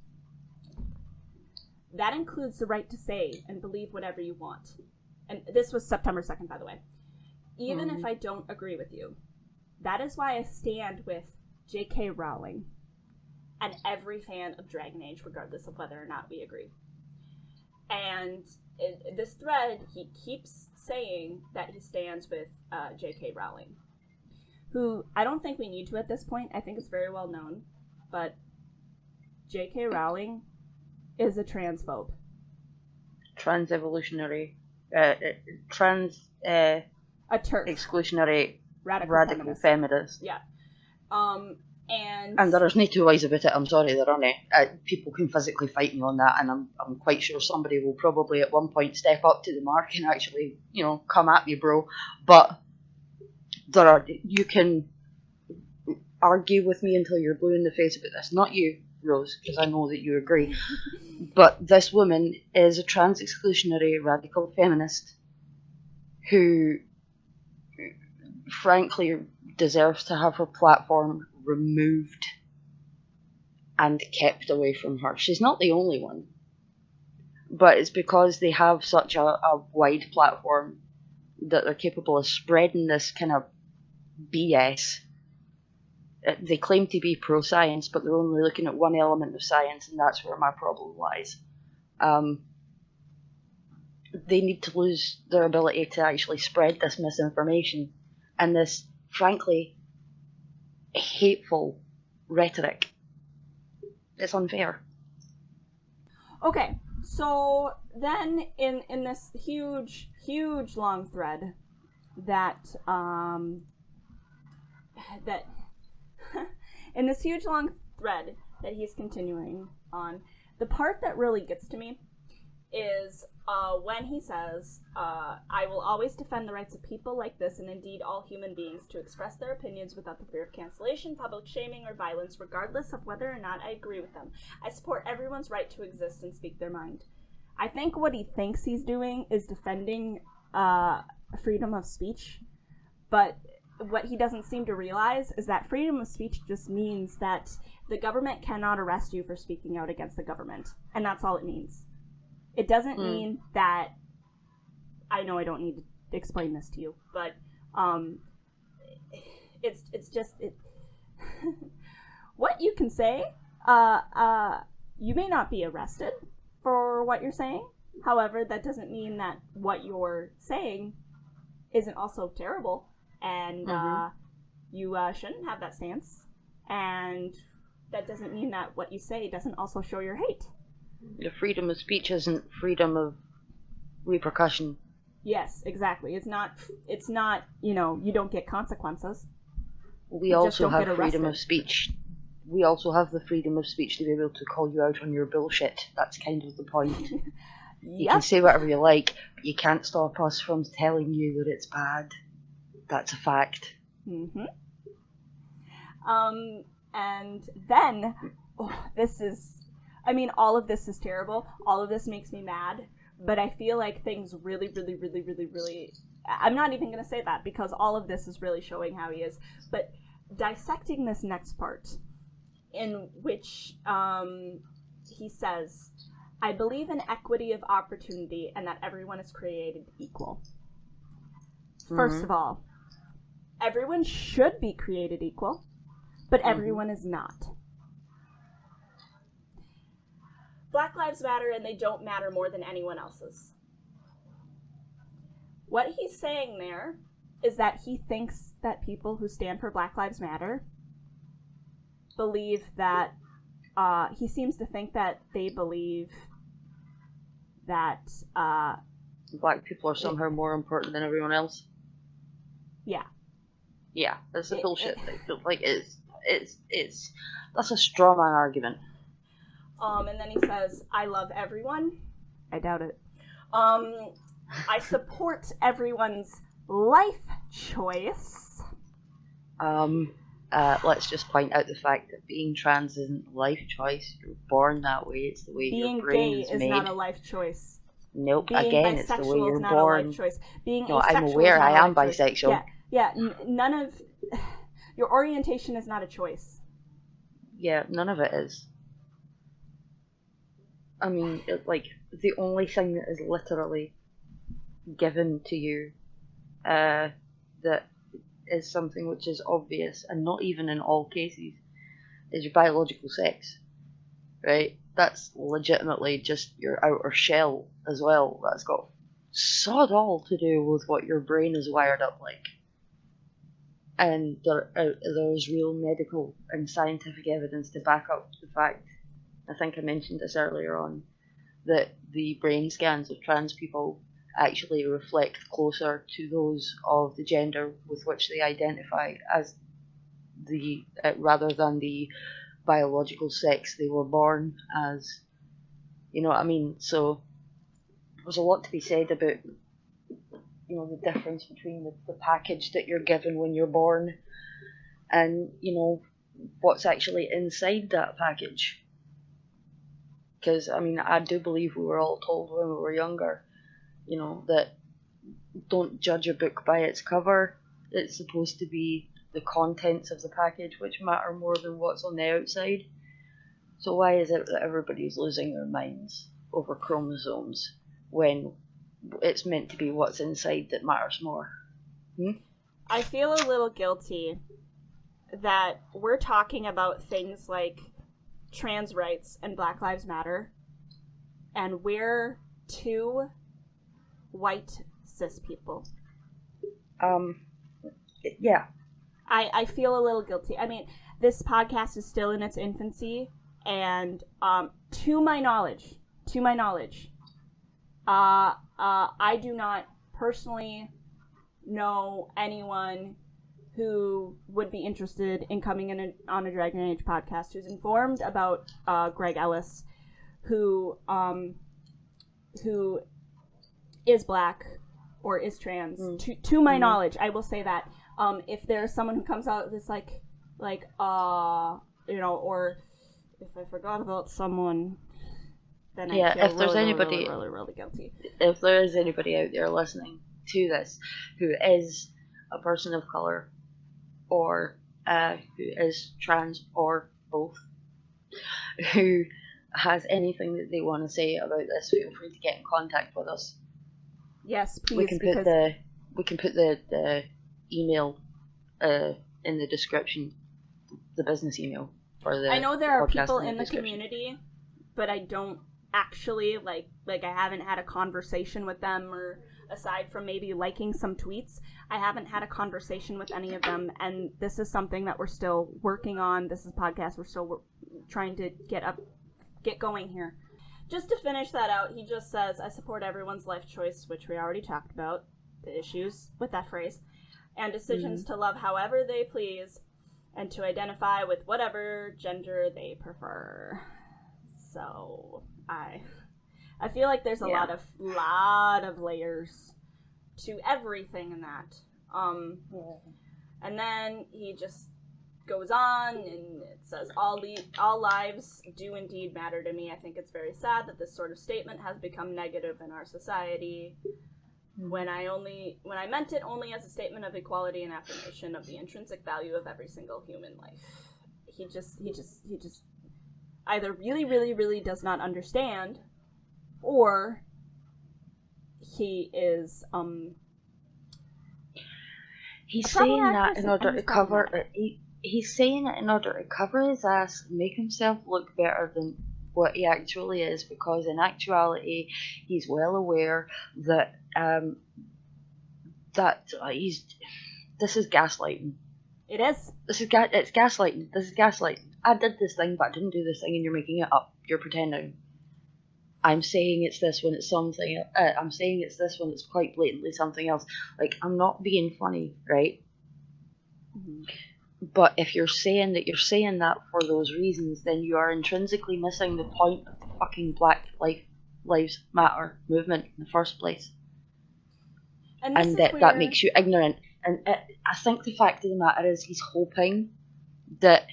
"That includes the right to say and believe whatever you want." And this was September 2nd, by the way. "Even if I don't agree with you. That is why I stand with J.K. Rowling and every fan of Dragon Age, regardless of whether or not we agree." And in this thread, he keeps saying that he stands with J.K. Rowling, who I don't think we need to at this point. I think it's very well known, but J.K. Rowling is a transphobe. Trans-evolutionary, a TERF. Exclusionary radical feminist. Yeah. And there's no two ways about it, I'm sorry, there aren't. People can physically fight me on that, and I'm quite sure somebody will probably at one point step up to the mark and actually, come at me, bro. But you can argue with me until you're blue in the face about this. Not you, Rose, because I know that you agree. But this woman is a trans-exclusionary radical feminist who frankly deserves to have her platform removed and kept away from her. She's not the only one, but it's because they have such a wide platform that they're capable of spreading this kind of BS. They claim to be pro-science, but they're only looking at one element of science, and that's where my problem lies. They need to lose their ability to actually spread this misinformation and this, frankly, hateful rhetoric. It's unfair. Okay, so then in this huge long thread that in this huge long thread that he's continuing on, the part that really gets to me is when he says, I will always defend the rights of people like this, and indeed all human beings, to express their opinions without the fear of cancellation, public shaming, or violence, regardless of whether or not I agree with them. I support everyone's right to exist and speak their mind. I think what he thinks he's doing is defending freedom of speech, but what he doesn't seem to realize is that freedom of speech just means that the government cannot arrest you for speaking out against the government, and that's all it means. It doesn't mean that, I know I don't need to explain this to you, but it's just what you can say. You may not be arrested for what you're saying. However, that doesn't mean that what you're saying isn't also terrible, and you shouldn't have that stance. And that doesn't mean that what you say doesn't also show your hate. The freedom of speech isn't freedom of repercussion. Yes, exactly. It's not, you don't get consequences. We also have freedom of speech. We also have the freedom of speech to be able to call you out on your bullshit. That's kind of the point. Yep. You can say whatever you like, but you can't stop us from telling you that it's bad. That's a fact. Mm-hmm. And then, all of this is terrible. All of this makes me mad. But I feel like things really, really, really, really, really... I'm not even going to say that, because all of this is really showing how he is. But dissecting this next part, in which he says, I believe in equity of opportunity and that everyone is created equal. First of all, everyone should be created equal, but everyone is not. Black lives matter, and they don't matter more than anyone else's. What he's saying there is that he thinks that people who stand for Black Lives Matter believe that, he seems to think that they believe that, Black people are somehow more important than everyone else. Yeah. Yeah, that's a bullshit thing. Like, that's a straw man argument. And then he says, I love everyone. I doubt it. I support everyone's life choice. Let's just point out the fact that being trans isn't a life choice. You're born that way. It's the way your brain is made. Being gay is not a life choice. Nope. Being Again, it's the way you're not born. A life choice. Being no, asexual I'm aware. is not I am a life choice. bisexual. Yeah. None of your orientation is not a choice. Yeah, none of it is. I mean, the only thing that is literally given to you, that is something which is obvious, and not even in all cases, is your biological sex, right? That's legitimately just your outer shell as well. That's got sod all to do with what your brain is wired up like. And there's real medical and scientific evidence to back up the fact, I think I mentioned this earlier on, that the brain scans of trans people actually reflect closer to those of the gender with which they identify as rather than the biological sex they were born as. You know what I mean? So there's a lot to be said about, the difference between the package that you're given when you're born and, what's actually inside that package. Because, I do believe we were all told when we were younger, that don't judge a book by its cover. It's supposed to be the contents of the package which matter more than what's on the outside. So why is it that everybody's losing their minds over chromosomes when it's meant to be what's inside that matters more? I feel a little guilty that we're talking about things like trans rights and Black Lives Matter, and we're two white cis people. Yeah. I feel a little guilty. This podcast is still in its infancy, and to my knowledge, I do not personally know anyone who would be interested in coming in on a Dragon Age podcast who's informed about Greg Ellis, who who is black or is trans, to my knowledge, I will say that, if there's someone who comes out that's like, you know, or if I forgot about someone, then I feel if there's anybody, really guilty. If there is anybody out there listening to this who is a person of color, or who is trans, or both, who has anything that they want to say about this, feel free to get in contact with us. Yes, please. We can put the email in the description, the business email for the. I know there are people in the community, but I don't actually like I haven't had a conversation with them, or aside from maybe liking some tweets, I haven't had a conversation with any of them, and this is something that we're still working on. This is a podcast we're still trying to get going here. Just to finish that out, he just says, I support everyone's life choice, which we already talked about, the issues with that phrase, and decisions to love however they please, and to identify with whatever gender they prefer. So, I feel like there's a lot of layers to everything in that. And then he just goes on, and it says, all lives do indeed matter to me. I think it's very sad that this sort of statement has become negative in our society, when I meant it only as a statement of equality and affirmation of the intrinsic value of every single human life. He just either really does not understand, or he is he's saying that in order to cover he's saying it in order to cover his ass and make himself look better than what he actually is, because in actuality he's well aware that this is gaslighting. It is. It's gaslighting. This is gaslighting. I did this thing, but I didn't do this thing, and you're making it up. You're pretending. I'm saying it's this when it's something. I'm saying it's this when it's quite blatantly something else. Like, I'm not being funny, right? Mm-hmm. But if you're saying that for those reasons, then you are intrinsically missing the point of the fucking Black Lives Matter movement in the first place. And that makes you ignorant. And I think the fact of the matter is, he's hoping that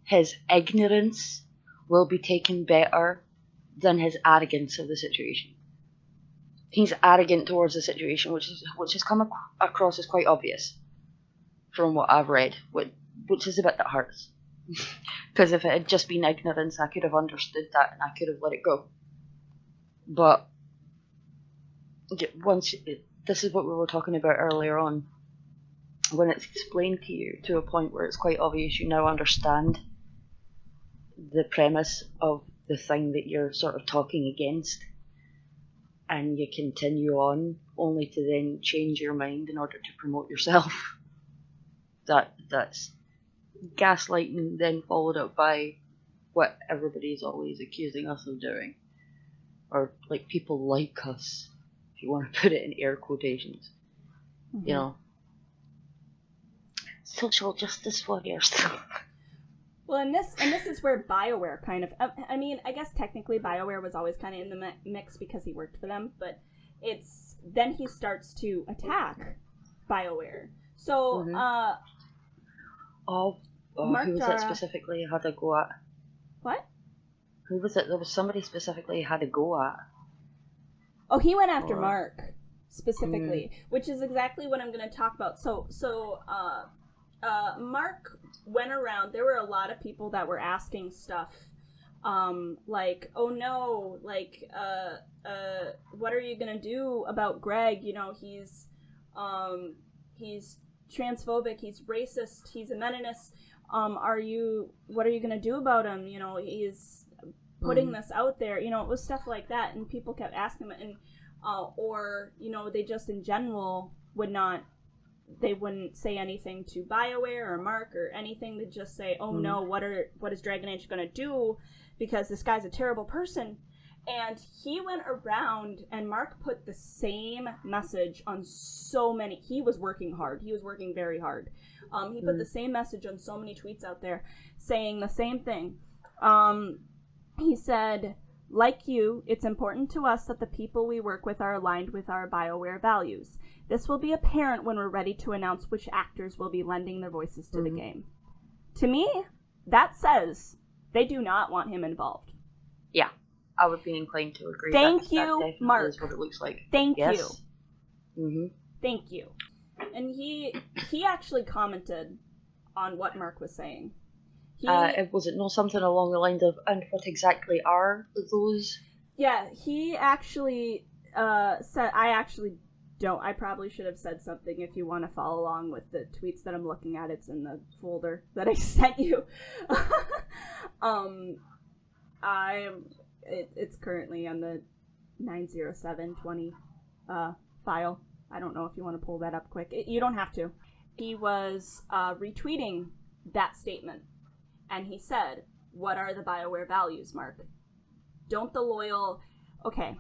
his ignorance will be taken better than his arrogance of the situation. He's arrogant towards the situation, which has come across as quite obvious from what I've read, which is a bit that hurts. Because if it had just been ignorance, I could have understood that and I could have let it go. But this is what we were talking about earlier on. When it's explained to you to a point where it's quite obvious you now understand the premise of the thing that you're sort of talking against, and you continue on only to then change your mind in order to promote yourself. That's gaslighting, then followed up by what everybody's always accusing us of doing. Or, like, people like us, if you want to put it in air quotations. Mm-hmm. You know. Social justice warriors. Well, and this is where BioWare kind of... I mean, I guess technically BioWare was always kind of in the mix because he worked for them, but it's... Then he starts to attack BioWare. So, mm-hmm. Who was it specifically he had a go at? What? Who was it? There was somebody specifically he had a go at. Oh, he went after Mark, specifically, which is exactly what I'm going to talk about. So, Mark went around. There were a lot of people that were asking stuff, like, "Oh no, like, what are you gonna do about Greg? You know, he's transphobic, he's racist, he's a meninist. What are you gonna do about him? You know, he's putting this out there. You know, it was stuff like that, and people kept asking him, and or you know, they just in general wouldn't say anything to BioWare or Mark or anything. They'd just say, oh no, what is Dragon Age going to do? Because this guy's a terrible person. And he went around, and Mark put the same message on so many... He was working hard. He was working very hard. He put the same message on so many tweets out there saying the same thing. He said, Like you, it's important to us that the people we work with are aligned with our BioWare values. This will be apparent when we're ready to announce which actors will be lending their voices to the game. To me, that says they do not want him involved. Yeah, I would be inclined to agree. Thank you, that definitely Mark. Is what it looks like. Thank yes. you. Mm-hmm. Thank you. And he actually commented on what Mark was saying. Was it not something along the lines of, and what exactly are those? Yeah, he actually said, I probably should have said something. If you want to follow along with the tweets that I'm looking at, it's in the folder that I sent you. It's currently on the 90720 file. I don't know if you want to pull that up quick. You don't have to. He was retweeting that statement, and he said, "What are the BioWare values, Mark? Don't the loyal..." Okay.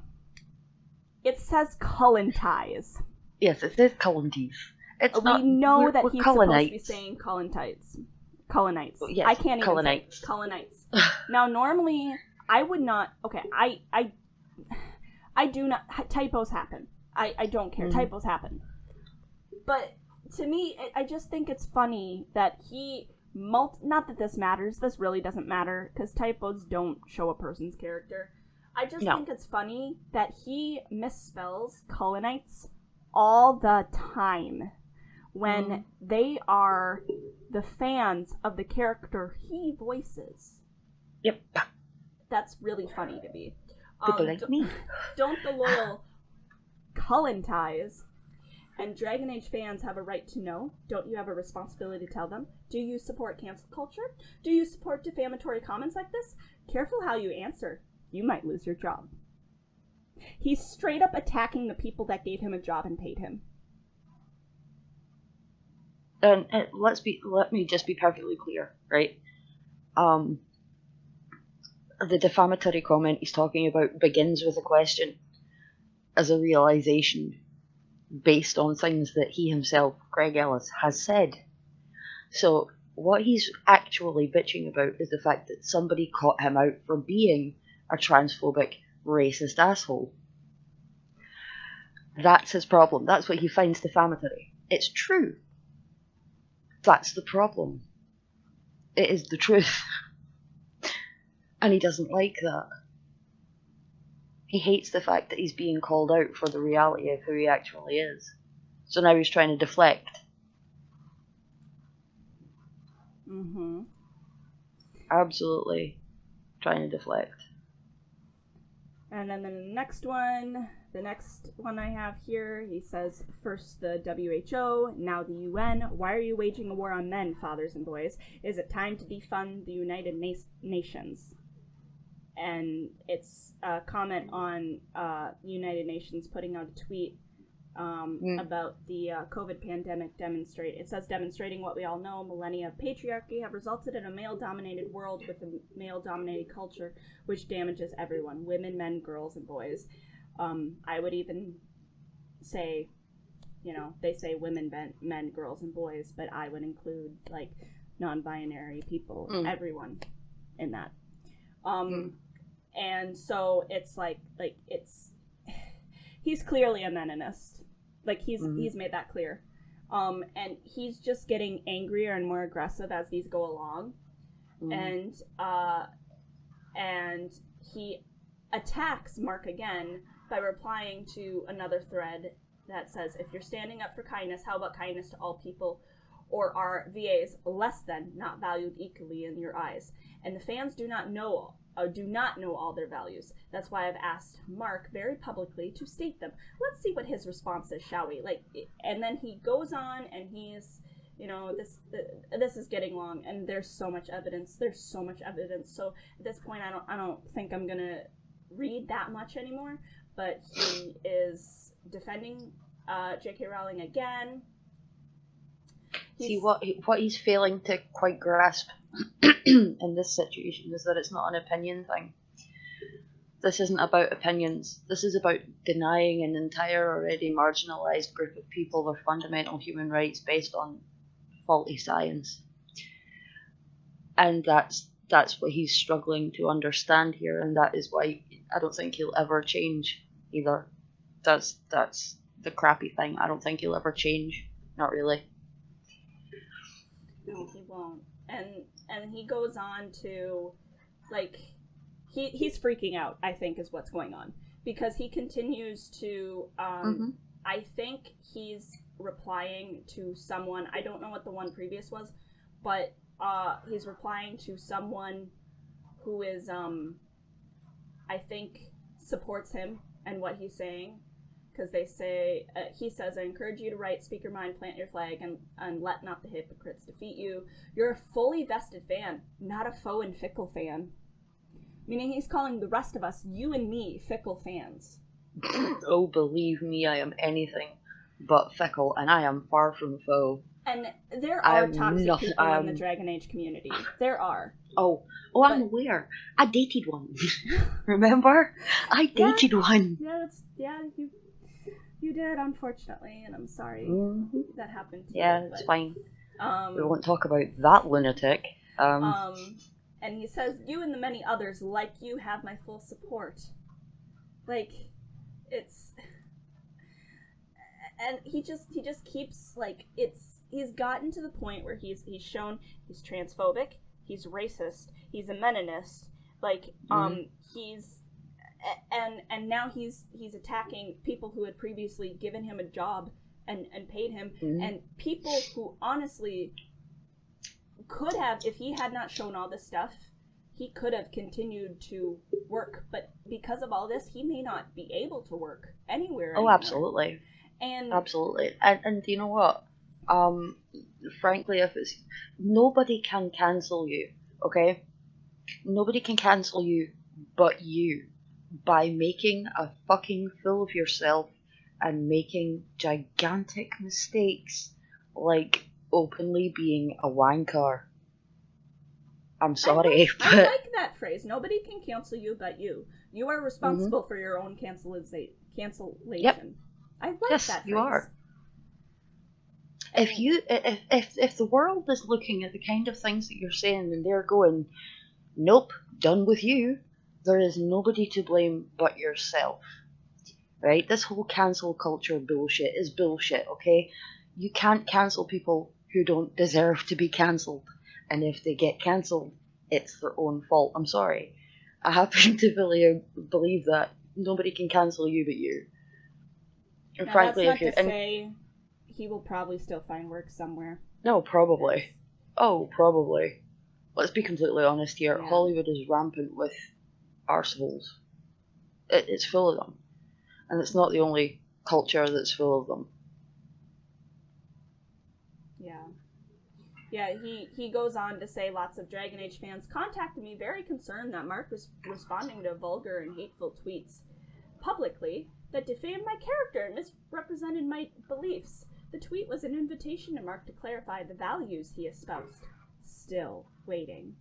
It says Cullen ties. Yes, it says Cullen ties. We know that he's supposed to be saying Cullenites. Oh, yes, I can't even Cullenites. say Cullenites. Now, normally, I would not... Okay, I do not... Typos happen. I don't care. Mm-hmm. Typos happen. But to me, I just think it's funny that he... Not that this matters. This really doesn't matter, because typos don't show a person's character. I just think it's funny that he misspells Cullenites all the time when they are the fans of the character he voices. Yep. That's really funny to me. People like me. Don't the loyal Cullen ties and Dragon Age fans have a right to know? Don't you have a responsibility to tell them? Do you support cancel culture? Do you support defamatory comments like this? Careful how you answer. You might lose your job. He's straight up attacking the people that gave him a job and paid him. And let me just be perfectly clear, right? The defamatory comment he's talking about begins with a question as a realization based on things that he himself, Greg Ellis, has said. So what he's actually bitching about is the fact that somebody caught him out for being a transphobic, racist asshole. That's his problem. That's what he finds defamatory. It's true. That's the problem. It is the truth. And he doesn't like that. He hates the fact that he's being called out for the reality of who he actually is. So now he's trying to deflect. Mm-hmm. Absolutely trying to deflect. And then the next one I have here, he says, first the WHO, now the UN. Why are you waging a war on men, fathers and boys? Is it time to defund the United Nations? And it's a comment on United Nations putting out a tweet about the COVID pandemic It says, demonstrating what we all know, millennia of patriarchy have resulted in a male-dominated world with a male-dominated culture, which damages everyone, women, men, girls, and boys. I would even say, they say women, men, girls, and boys, but I would include, like, non-binary people, everyone in that. And so it's like he's clearly a meninist. Like, he's made that clear. And he's just getting angrier and more aggressive as these go along. And he attacks Mark again by replying to another thread that says, if you're standing up for kindness, how about kindness to all people? Or are VAs less than, not valued equally in your eyes? And the fans do not know all their values. That's why I've asked Mark very publicly to state them. Let's see what his response is, shall we? And then he goes on, and he's, this is getting long, and there's so much evidence. So at this point, I don't think I'm gonna read that much anymore. But he is defending J.K. Rowling again. See, what he's failing to quite grasp in this situation is that it's not an opinion thing. This isn't about opinions. This is about denying an entire already marginalised group of people their fundamental human rights based on faulty science. And that's that's what he's struggling to understand here, and that is why I don't think he'll ever change either. That's the crappy thing. I don't think he'll ever change. Not really. No, he won't. And he goes on to, like, he's freaking out, I think, is what's going on. Because he continues to, I think he's replying to someone, I don't know what the one previous was, but he's replying to someone who is, I think, supports him and what he's saying. Because they say, he says, I encourage you to write, speak your mind, plant your flag, and let not the hypocrites defeat you. You're a fully vested fan, not a faux and fickle fan. Meaning he's calling the rest of us, you and me, fickle fans. Oh, believe me, I am anything but fickle, and I am far from faux. And there are toxic people in the Dragon Age community. There are. Oh, I'm aware. I dated one. Remember? I dated one. Yeah, you did, unfortunately, and I'm sorry that happened to you. Yeah, it's fine. We won't talk about that lunatic. And he says, you and the many others like you have my full support. Like, it's... And he just keeps, like, he's gotten to the point where he's shown he's transphobic, he's racist, he's a meninist, like, he's... And now he's attacking people who had previously given him a job and paid him, and people who honestly could have, if he had not shown all this stuff, he could have continued to work, but because of all this, he may not be able to work anywhere anymore. Oh, absolutely. Absolutely. And you know what? Frankly, nobody can cancel you, okay? Nobody can cancel you but you. By making a fucking fool of yourself and making gigantic mistakes, like openly being a wanker. I'm sorry, but... I like that phrase. Nobody can cancel you but you. You are responsible for your own cancellation. Yep. I like yes, that phrase. You are. If the world is looking at the kind of things that you're saying and they're going, nope, done with you, there is nobody to blame but yourself, right? This whole cancel culture bullshit is bullshit, okay? You can't cancel people who don't deserve to be cancelled, and if they get cancelled, it's their own fault. I'm sorry. I happen to really believe that nobody can cancel you but you. And now, frankly, that's not to say he will probably still find work somewhere. No, probably. Oh, probably. Let's be completely honest here. Yeah. Hollywood is rampant with arseholes. It's full of them. And it's not the only culture that's full of them. Yeah, he goes on to say lots of Dragon Age fans contacted me very concerned that Mark was responding to vulgar and hateful tweets publicly that defamed my character and misrepresented my beliefs. The tweet was an invitation to Mark to clarify the values he espoused. Still waiting.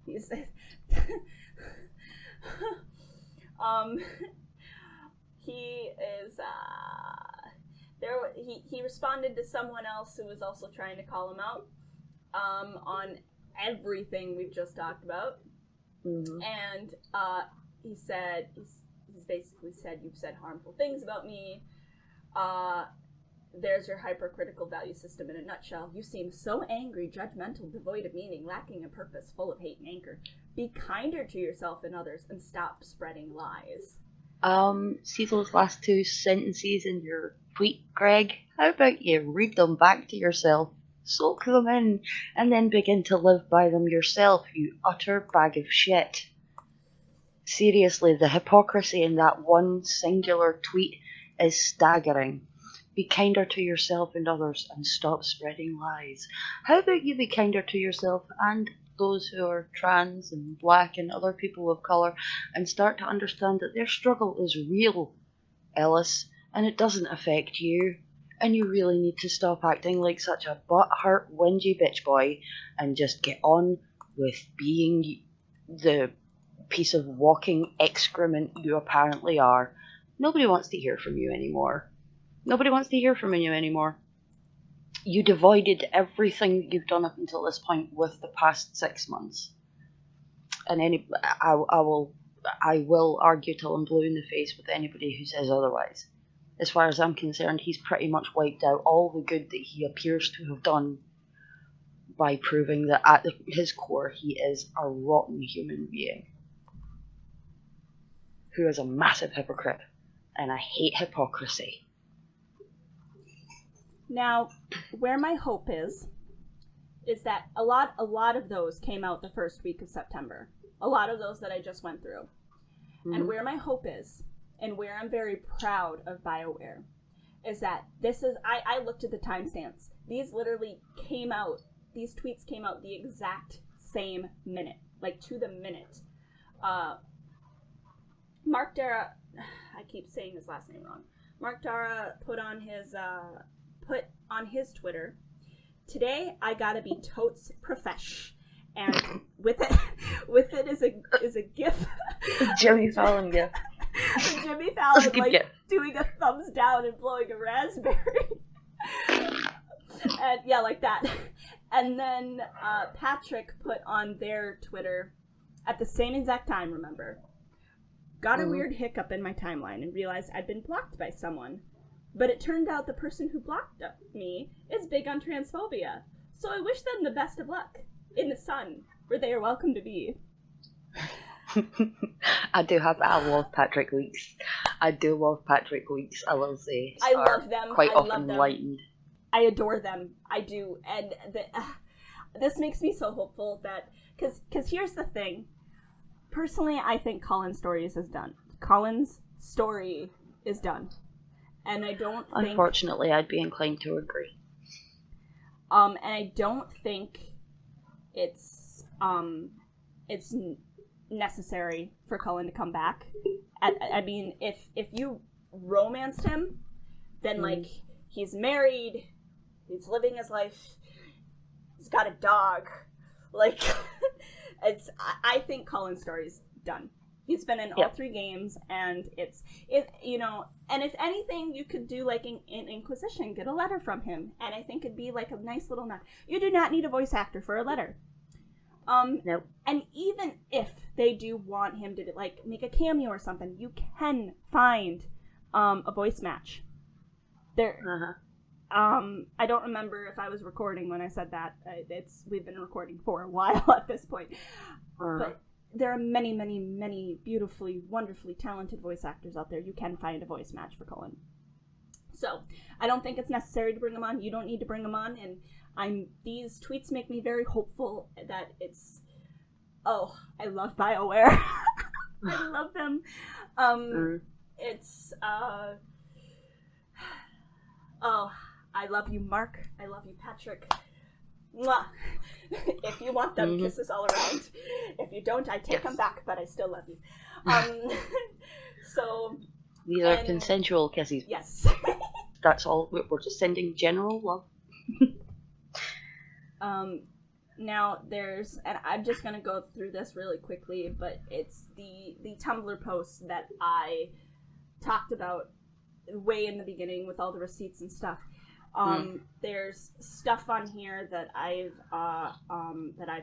He says, he is, he responded to someone else who was also trying to call him out, on everything we've just talked about. And, he said, he's basically said, you've said harmful things about me, there's your hypercritical value system in a nutshell. You seem so angry, judgmental, devoid of meaning, lacking a purpose, full of hate and anger. Be kinder to yourself and others, and stop spreading lies. See those last two sentences in your tweet, Greg? How about you read them back to yourself, soak them in, and then begin to live by them yourself, you utter bag of shit. Seriously, the hypocrisy in that one singular tweet is staggering. Be kinder to yourself and others and stop spreading lies. How about you be kinder to yourself and those who are trans and black and other people of colour and start to understand that their struggle is real, Ellis, and it doesn't affect you. And you really need to stop acting like such a butt-hurt, whingy bitch boy and just get on with being the piece of walking excrement you apparently are. Nobody wants to hear from you anymore. Nobody wants to hear from you anymore. You divided everything you've done up until this point with the past 6 months. And I will argue till I'm blue in the face with anybody who says otherwise. As far as I'm concerned, he's pretty much wiped out all the good that he appears to have done by proving that at his core he is a rotten human being who is a massive hypocrite, and I hate hypocrisy. Now, where my hope is that a lot of those came out the first week of September. A lot of those that I just went through. Mm-hmm. And where my hope is, and where I'm very proud of BioWare, is that this is, I looked at the timestamps. These tweets came out the exact same minute, like to the minute. Mark Dara, I keep saying his last name wrong. Mark Dara put on his Twitter, "Today I gotta be totes profesh," and with it is a GIF. Jimmy Fallon GIF. Jimmy Fallon doing a thumbs down and blowing a raspberry. And yeah, like that. And then Patrick put on their Twitter at the same exact time, remember, "Got a weird hiccup in my timeline and realized I'd been blocked by someone. But it turned out the person who blocked me is big on transphobia. So I wish them the best of luck in the sun, where they are welcome to be." I love Patrick Weeks. I will say. I love them. Quite often enlightened. I adore them. I do. And this makes me so hopeful that, because here's the thing. Personally, I think Cullen's story is done. And I don't think... Unfortunately, I'd be inclined to agree. And I don't think it's necessary for Cullen to come back. I mean, if you romanced him, then, like, he's married, he's living his life, he's got a dog. Like, I think Cullen's story's done. He's been in all 3 games, and and if anything, you could do, like, in Inquisition, get a letter from him, and I think it'd be, like, a nice little nod. You do not need a voice actor for a letter. Nope. And even if they do want him to, like, make a cameo or something, you can find a voice match. There. I don't remember if I was recording when I said that. We've been recording for a while at this point. But there are many, many, many beautifully, wonderfully talented voice actors out there. You can find a voice match for Cullen. So, I don't think it's necessary to bring him on. You don't need to bring him on. And these tweets make me very hopeful that it's... Oh, I love BioWare. I love them. It's... Oh, I love you, Mark. I love you, Patrick. Mwah. If you want them, kisses all around. If you don't, I take them back, but I still love you. So... These are consensual kisses. Yes. That's all. We're just sending general love. Now there's, and I'm just going to go through this really quickly, but it's the Tumblr post that I talked about way in the beginning with all the receipts and stuff. There's stuff on here that I've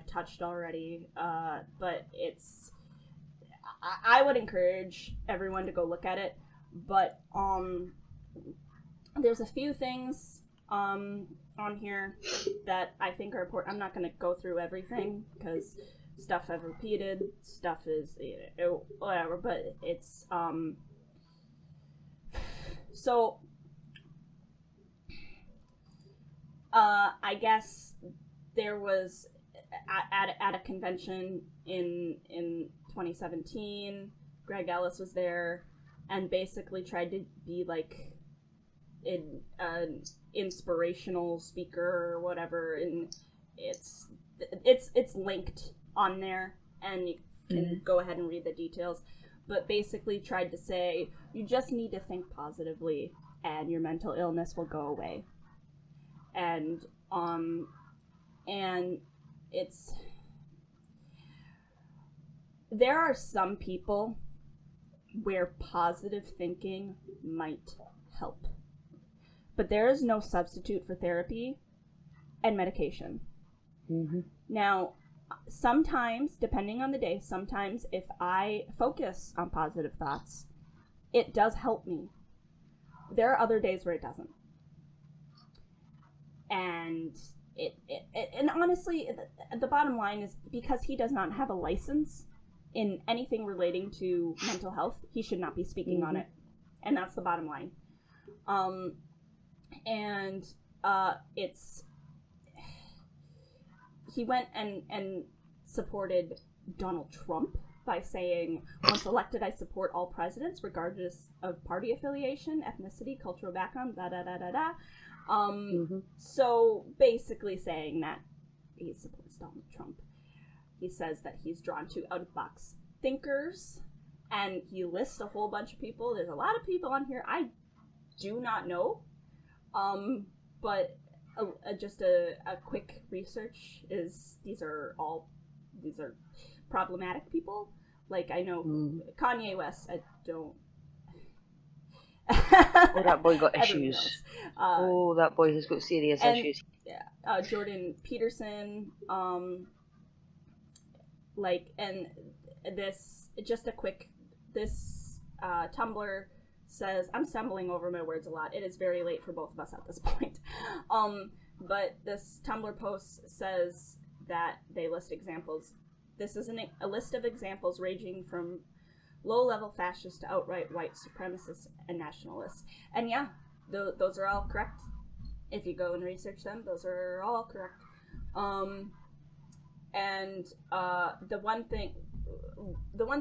touched already, but it's, I would encourage everyone to go look at it, but there's a few things on here that I think are important. I'm not going to go through everything because stuff I've repeated, stuff is whatever, but it's so I guess there was at a convention in 2017, Greg Ellis was there and basically tried to be like an inspirational speaker or whatever, and it's linked on there, and you can go ahead and read the details. But basically tried to say you just need to think positively, and your mental illness will go away. And it's, there are some people where positive thinking might help. But there is no substitute for therapy, and medication. Mm-hmm. Now, sometimes, depending on the day, sometimes if I focus on positive thoughts, it does help me. There are other days where it doesn't. And and honestly, the bottom line is, because he does not have a license in anything relating to mental health, he should not be speaking on it. And that's the bottom line. He went and supported Donald Trump by saying, once elected, I support all presidents, regardless of party affiliation, ethnicity, cultural background, da-da-da-da-da. So basically saying that he supports Donald Trump. He says that he's drawn to out-of-box thinkers, and he lists a whole bunch of people. There's a lot of people on here I do not know, but just a quick research is these are problematic people. Like, I know Kanye West, I don't. Oh, that boy got issues. That boy has got serious issues. Yeah, Jordan Peterson, and this, just a quick, this Tumblr says, I'm stumbling over my words a lot. It is very late for both of us at this point. But this Tumblr post says that they list examples. This is a list of examples ranging from low-level fascists to outright white supremacists and nationalists. And yeah, those are all correct. If you go and research them, those are all correct. The one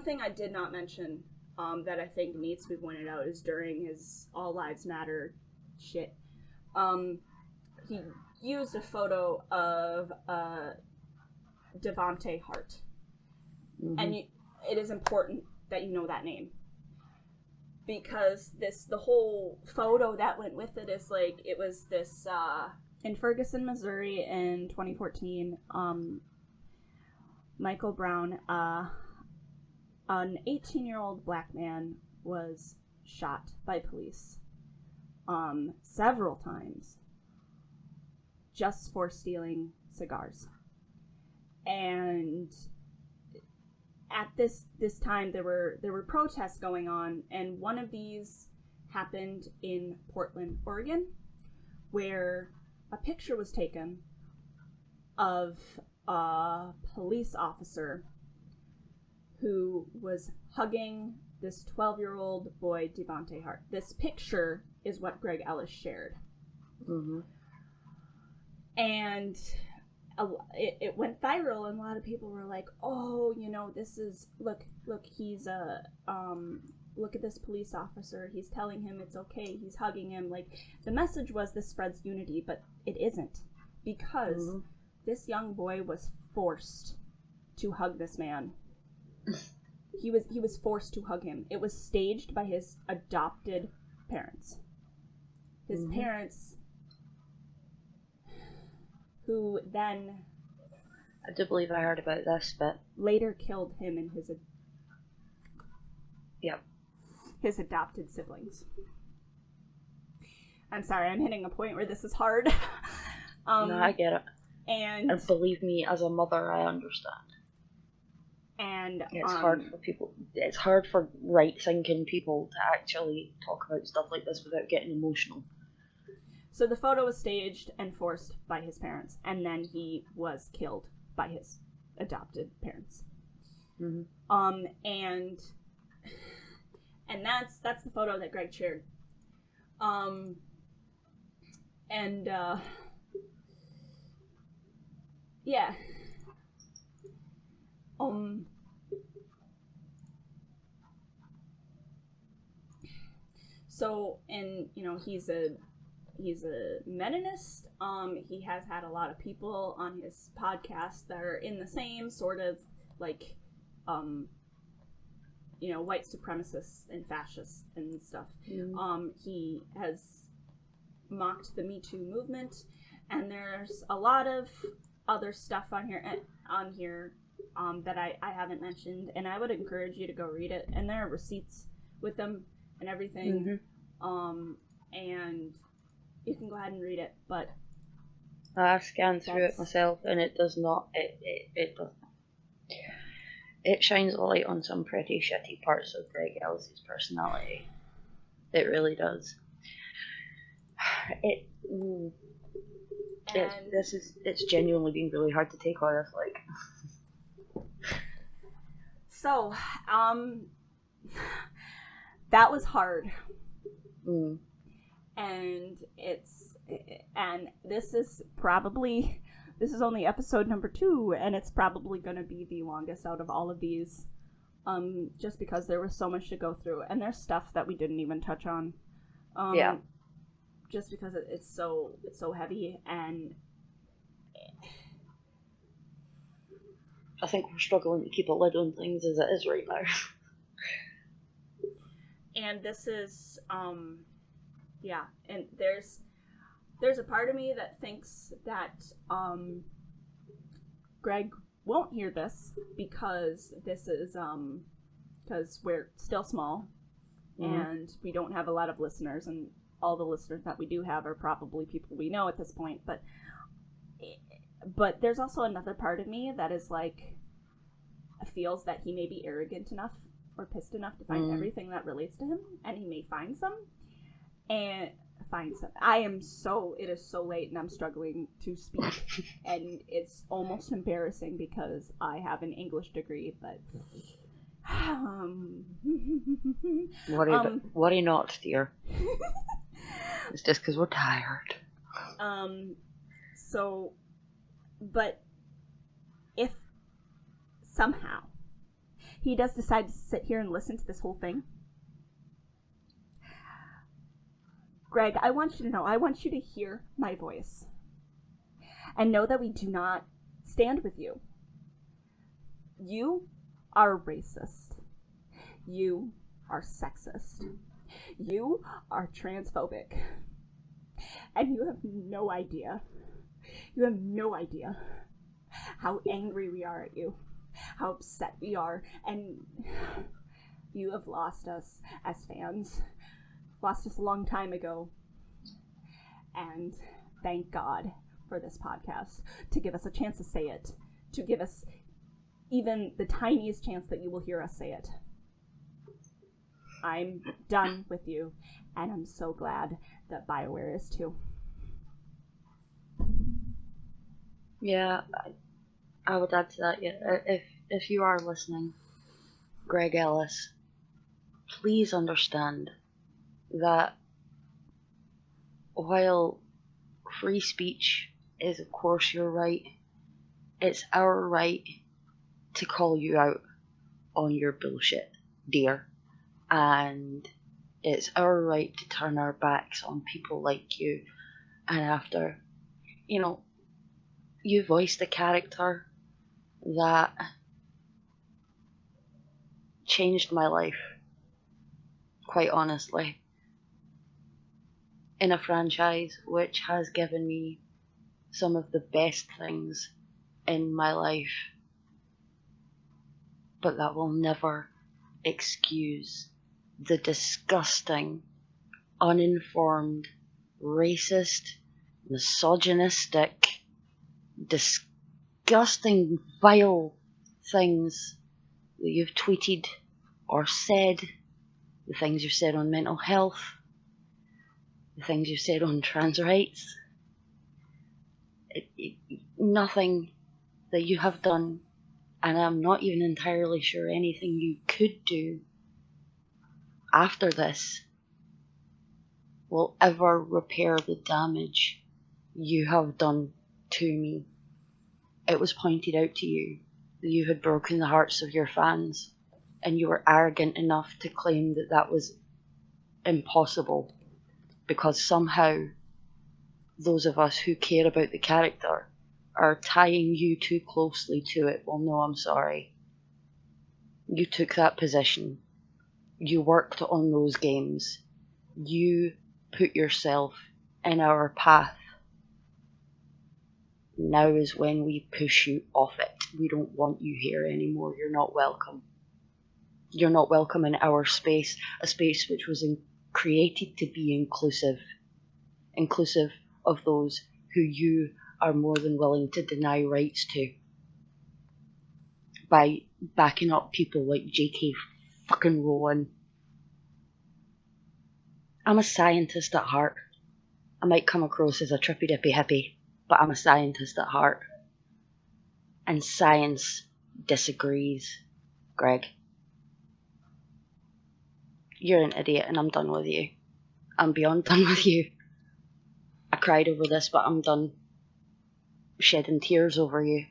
thing I did not mention that I think needs to be pointed out is during his All Lives Matter shit, he used a photo of Devontae Hart. And it is important that you know that name, because the whole photo that went with it is like, it was this in Ferguson, Missouri in 2014. Michael Brown, an 18-year-old black man, was shot by police several times just for stealing cigars. And at this time, there were protests going on, and one of these happened in Portland, Oregon, where a picture was taken of a police officer who was hugging this 12-year-old boy, Devontae Hart. This picture is what Greg Ellis shared. And it went viral, and a lot of people were like, oh, this is, look, he's look at this police officer, he's telling him it's okay, he's hugging him. Like, the message was, this spreads unity, but it isn't, because this young boy was forced to hug this man. He was forced to hug him. It was staged by his adopted parents. His parents, who then, I do believe I heard about this, but later killed him and his yep, his adopted siblings. I'm sorry, I'm hitting a point where this is hard. No, I get it. And believe me, as a mother, I understand. And it's hard for people. It's hard for right-thinking people to actually talk about stuff like this without getting emotional. So the photo was staged and forced by his parents, and then he was killed by his adopted parents. And that's the photo that Greg shared. Yeah. So, and he's a Meninist. He has had a lot of people on his podcast that are in the same sort of like, white supremacists and fascists and stuff. He has mocked the Me Too movement, and there's a lot of other stuff on here that I haven't mentioned, and I would encourage you to go read it. And there are receipts with them and everything. And you can go ahead and read it. But I scanned through it myself, and it does not. It does. It shines a light on some pretty shitty parts of Greg Ellis's personality. It really does. It's genuinely been really hard to take on this. Like, so, that was hard. And this is only episode number 2, and it's probably going to be the longest out of all of these, just because there was so much to go through, and there's stuff that we didn't even touch on, just because it's so heavy, and I think we're struggling to keep a lid on things as it is right now. And this is, and there's a part of me that thinks that Greg won't hear this because this is because we're still small, and we don't have a lot of listeners, and all the listeners that we do have are probably people we know at this point, but there's also another part of me that is like, feels that he may be arrogant enough or pissed enough to find everything that relates to him, and he may find some. It is so late and I'm struggling to speak, and it's almost embarrassing because I have an English degree, but worry not, dear. It's just because we're tired. But if somehow he does decide to sit here and listen to this whole thing, Greg, I want you to hear my voice and know that we do not stand with you. You are racist. You are sexist. You are transphobic. And you have no idea. You have no idea how angry we are at you, how upset we are, and you have lost us as fans. Lost us a long time ago. And thank God for this podcast to give us a chance to say it, to give us even the tiniest chance that you will hear us say it. I'm done with you, and I'm so glad that BioWare is too. Yeah, I would add to that. Yeah, if you are listening, Greg Ellis, please understand that while free speech is of course your right, it's our right to call you out on your bullshit, dear. And it's our right to turn our backs on people like you. And after, you voiced a character that changed my life, quite honestly, in a franchise which has given me some of the best things in my life, but that will never excuse the disgusting, uninformed, racist, misogynistic, disgusting, vile things that you've tweeted or said, the things you've said on mental health, the things you've said on trans rights. Nothing that you have done, and I'm not even entirely sure anything you could do after this, will ever repair the damage you have done to me. It was pointed out to you that you had broken the hearts of your fans, and you were arrogant enough to claim that that was impossible because somehow those of us who care about the character are tying you too closely to it. Well, no, I'm sorry. You took that position. You worked on those games. You put yourself in our path. Now is when we push you off it. We don't want you here anymore. You're not welcome. You're not welcome in our space, a space which was created to be inclusive of those who you are more than willing to deny rights to by backing up people like J.K. fucking Rowling. I'm a scientist at heart. I might come across as a trippy-dippy hippie, but I'm a scientist at heart. And science disagrees, Greg. You're an idiot and I'm done with you. I'm beyond done with you. I cried over this, but I'm done shedding tears over you.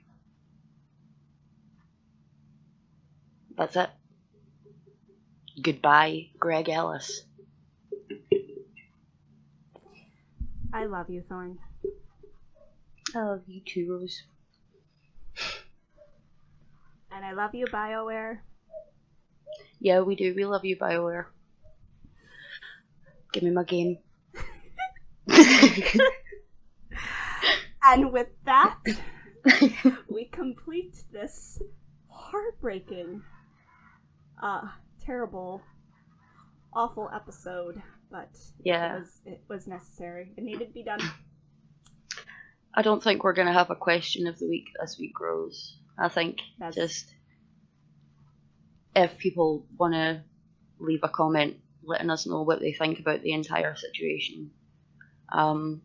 That's it. Goodbye, Greg Ellis. I love you, Thorn. I love you too, Rose. And I love you, BioWare. Yeah, we do. We love you, BioWare. Give me my game. And with that, we complete this heartbreaking, terrible, awful episode. But yeah, it was necessary. It needed to be done. I don't think we're going to have a question of the week as week grows. I think just if people want to leave a comment letting us know what they think about the entire situation, then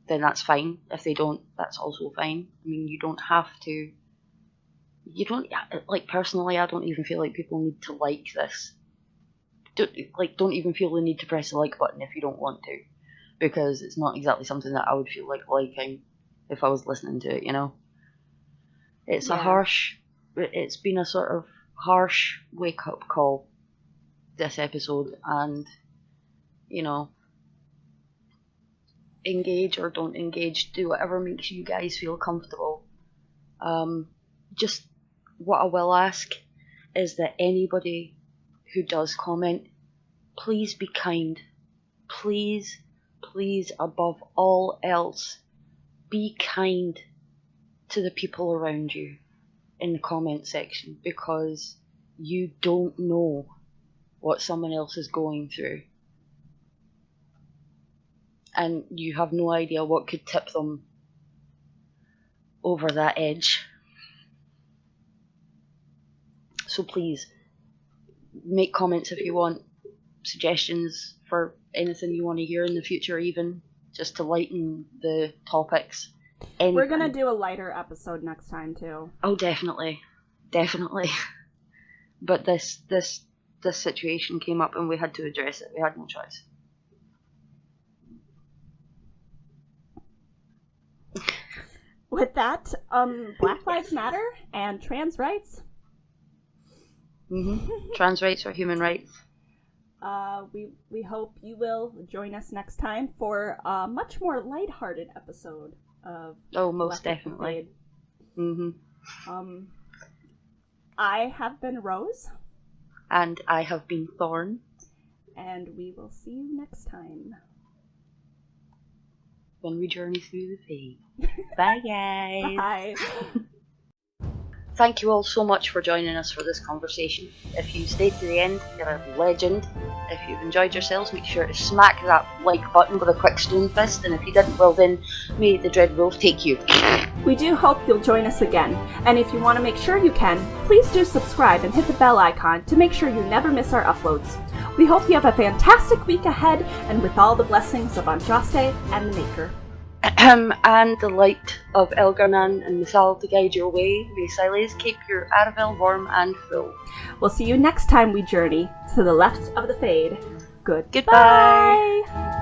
that's fine. If they don't, that's also fine. I mean, you don't have to. You don't, like, personally, I don't even feel like people need to like this. Don't even feel the need to press the like button if you don't want to, because it's not exactly something that I would feel like liking if I was listening to it, you know? It's it's been a sort of harsh wake-up call, this episode, and, you know, engage or don't engage, do whatever makes you guys feel comfortable. Just what I will ask is that anybody who does comment, please be kind. Please, above all else, be kind to the people around you in the comment section, because you don't know what someone else is going through. And you have no idea what could tip them over that edge. So please, make comments if you want, suggestions for anything you want to hear in the future, even just to lighten the topics. Anything. We're gonna do a lighter episode next time too. Oh, definitely. But this situation came up and we had to address it. We had no choice. With that, Black Lives Matter and trans rights. Trans rights are human rights. We hope you will join us next time for a much more lighthearted episode of most definitely. I have been Rose. And I have been Thorn. And we will see you next time. When we journey through the fade. Bye, guys. Bye. Thank you all so much for joining us for this conversation. If you stayed to the end, you're a legend. If you've enjoyed yourselves, make sure to smack that like button with a quick stone fist, and if you didn't, well then, may the Dread Wolf take you. We do hope you'll join us again, and if you want to make sure you can, please do subscribe and hit the bell icon to make sure you never miss our uploads. We hope you have a fantastic week ahead, and with all the blessings of Andraste and the Maker. And the light of Elgarnan and Mithal to guide your way, may Siles keep your Aravel warm and full. We'll see you next time we journey to the left of the fade. Goodbye. Goodbye.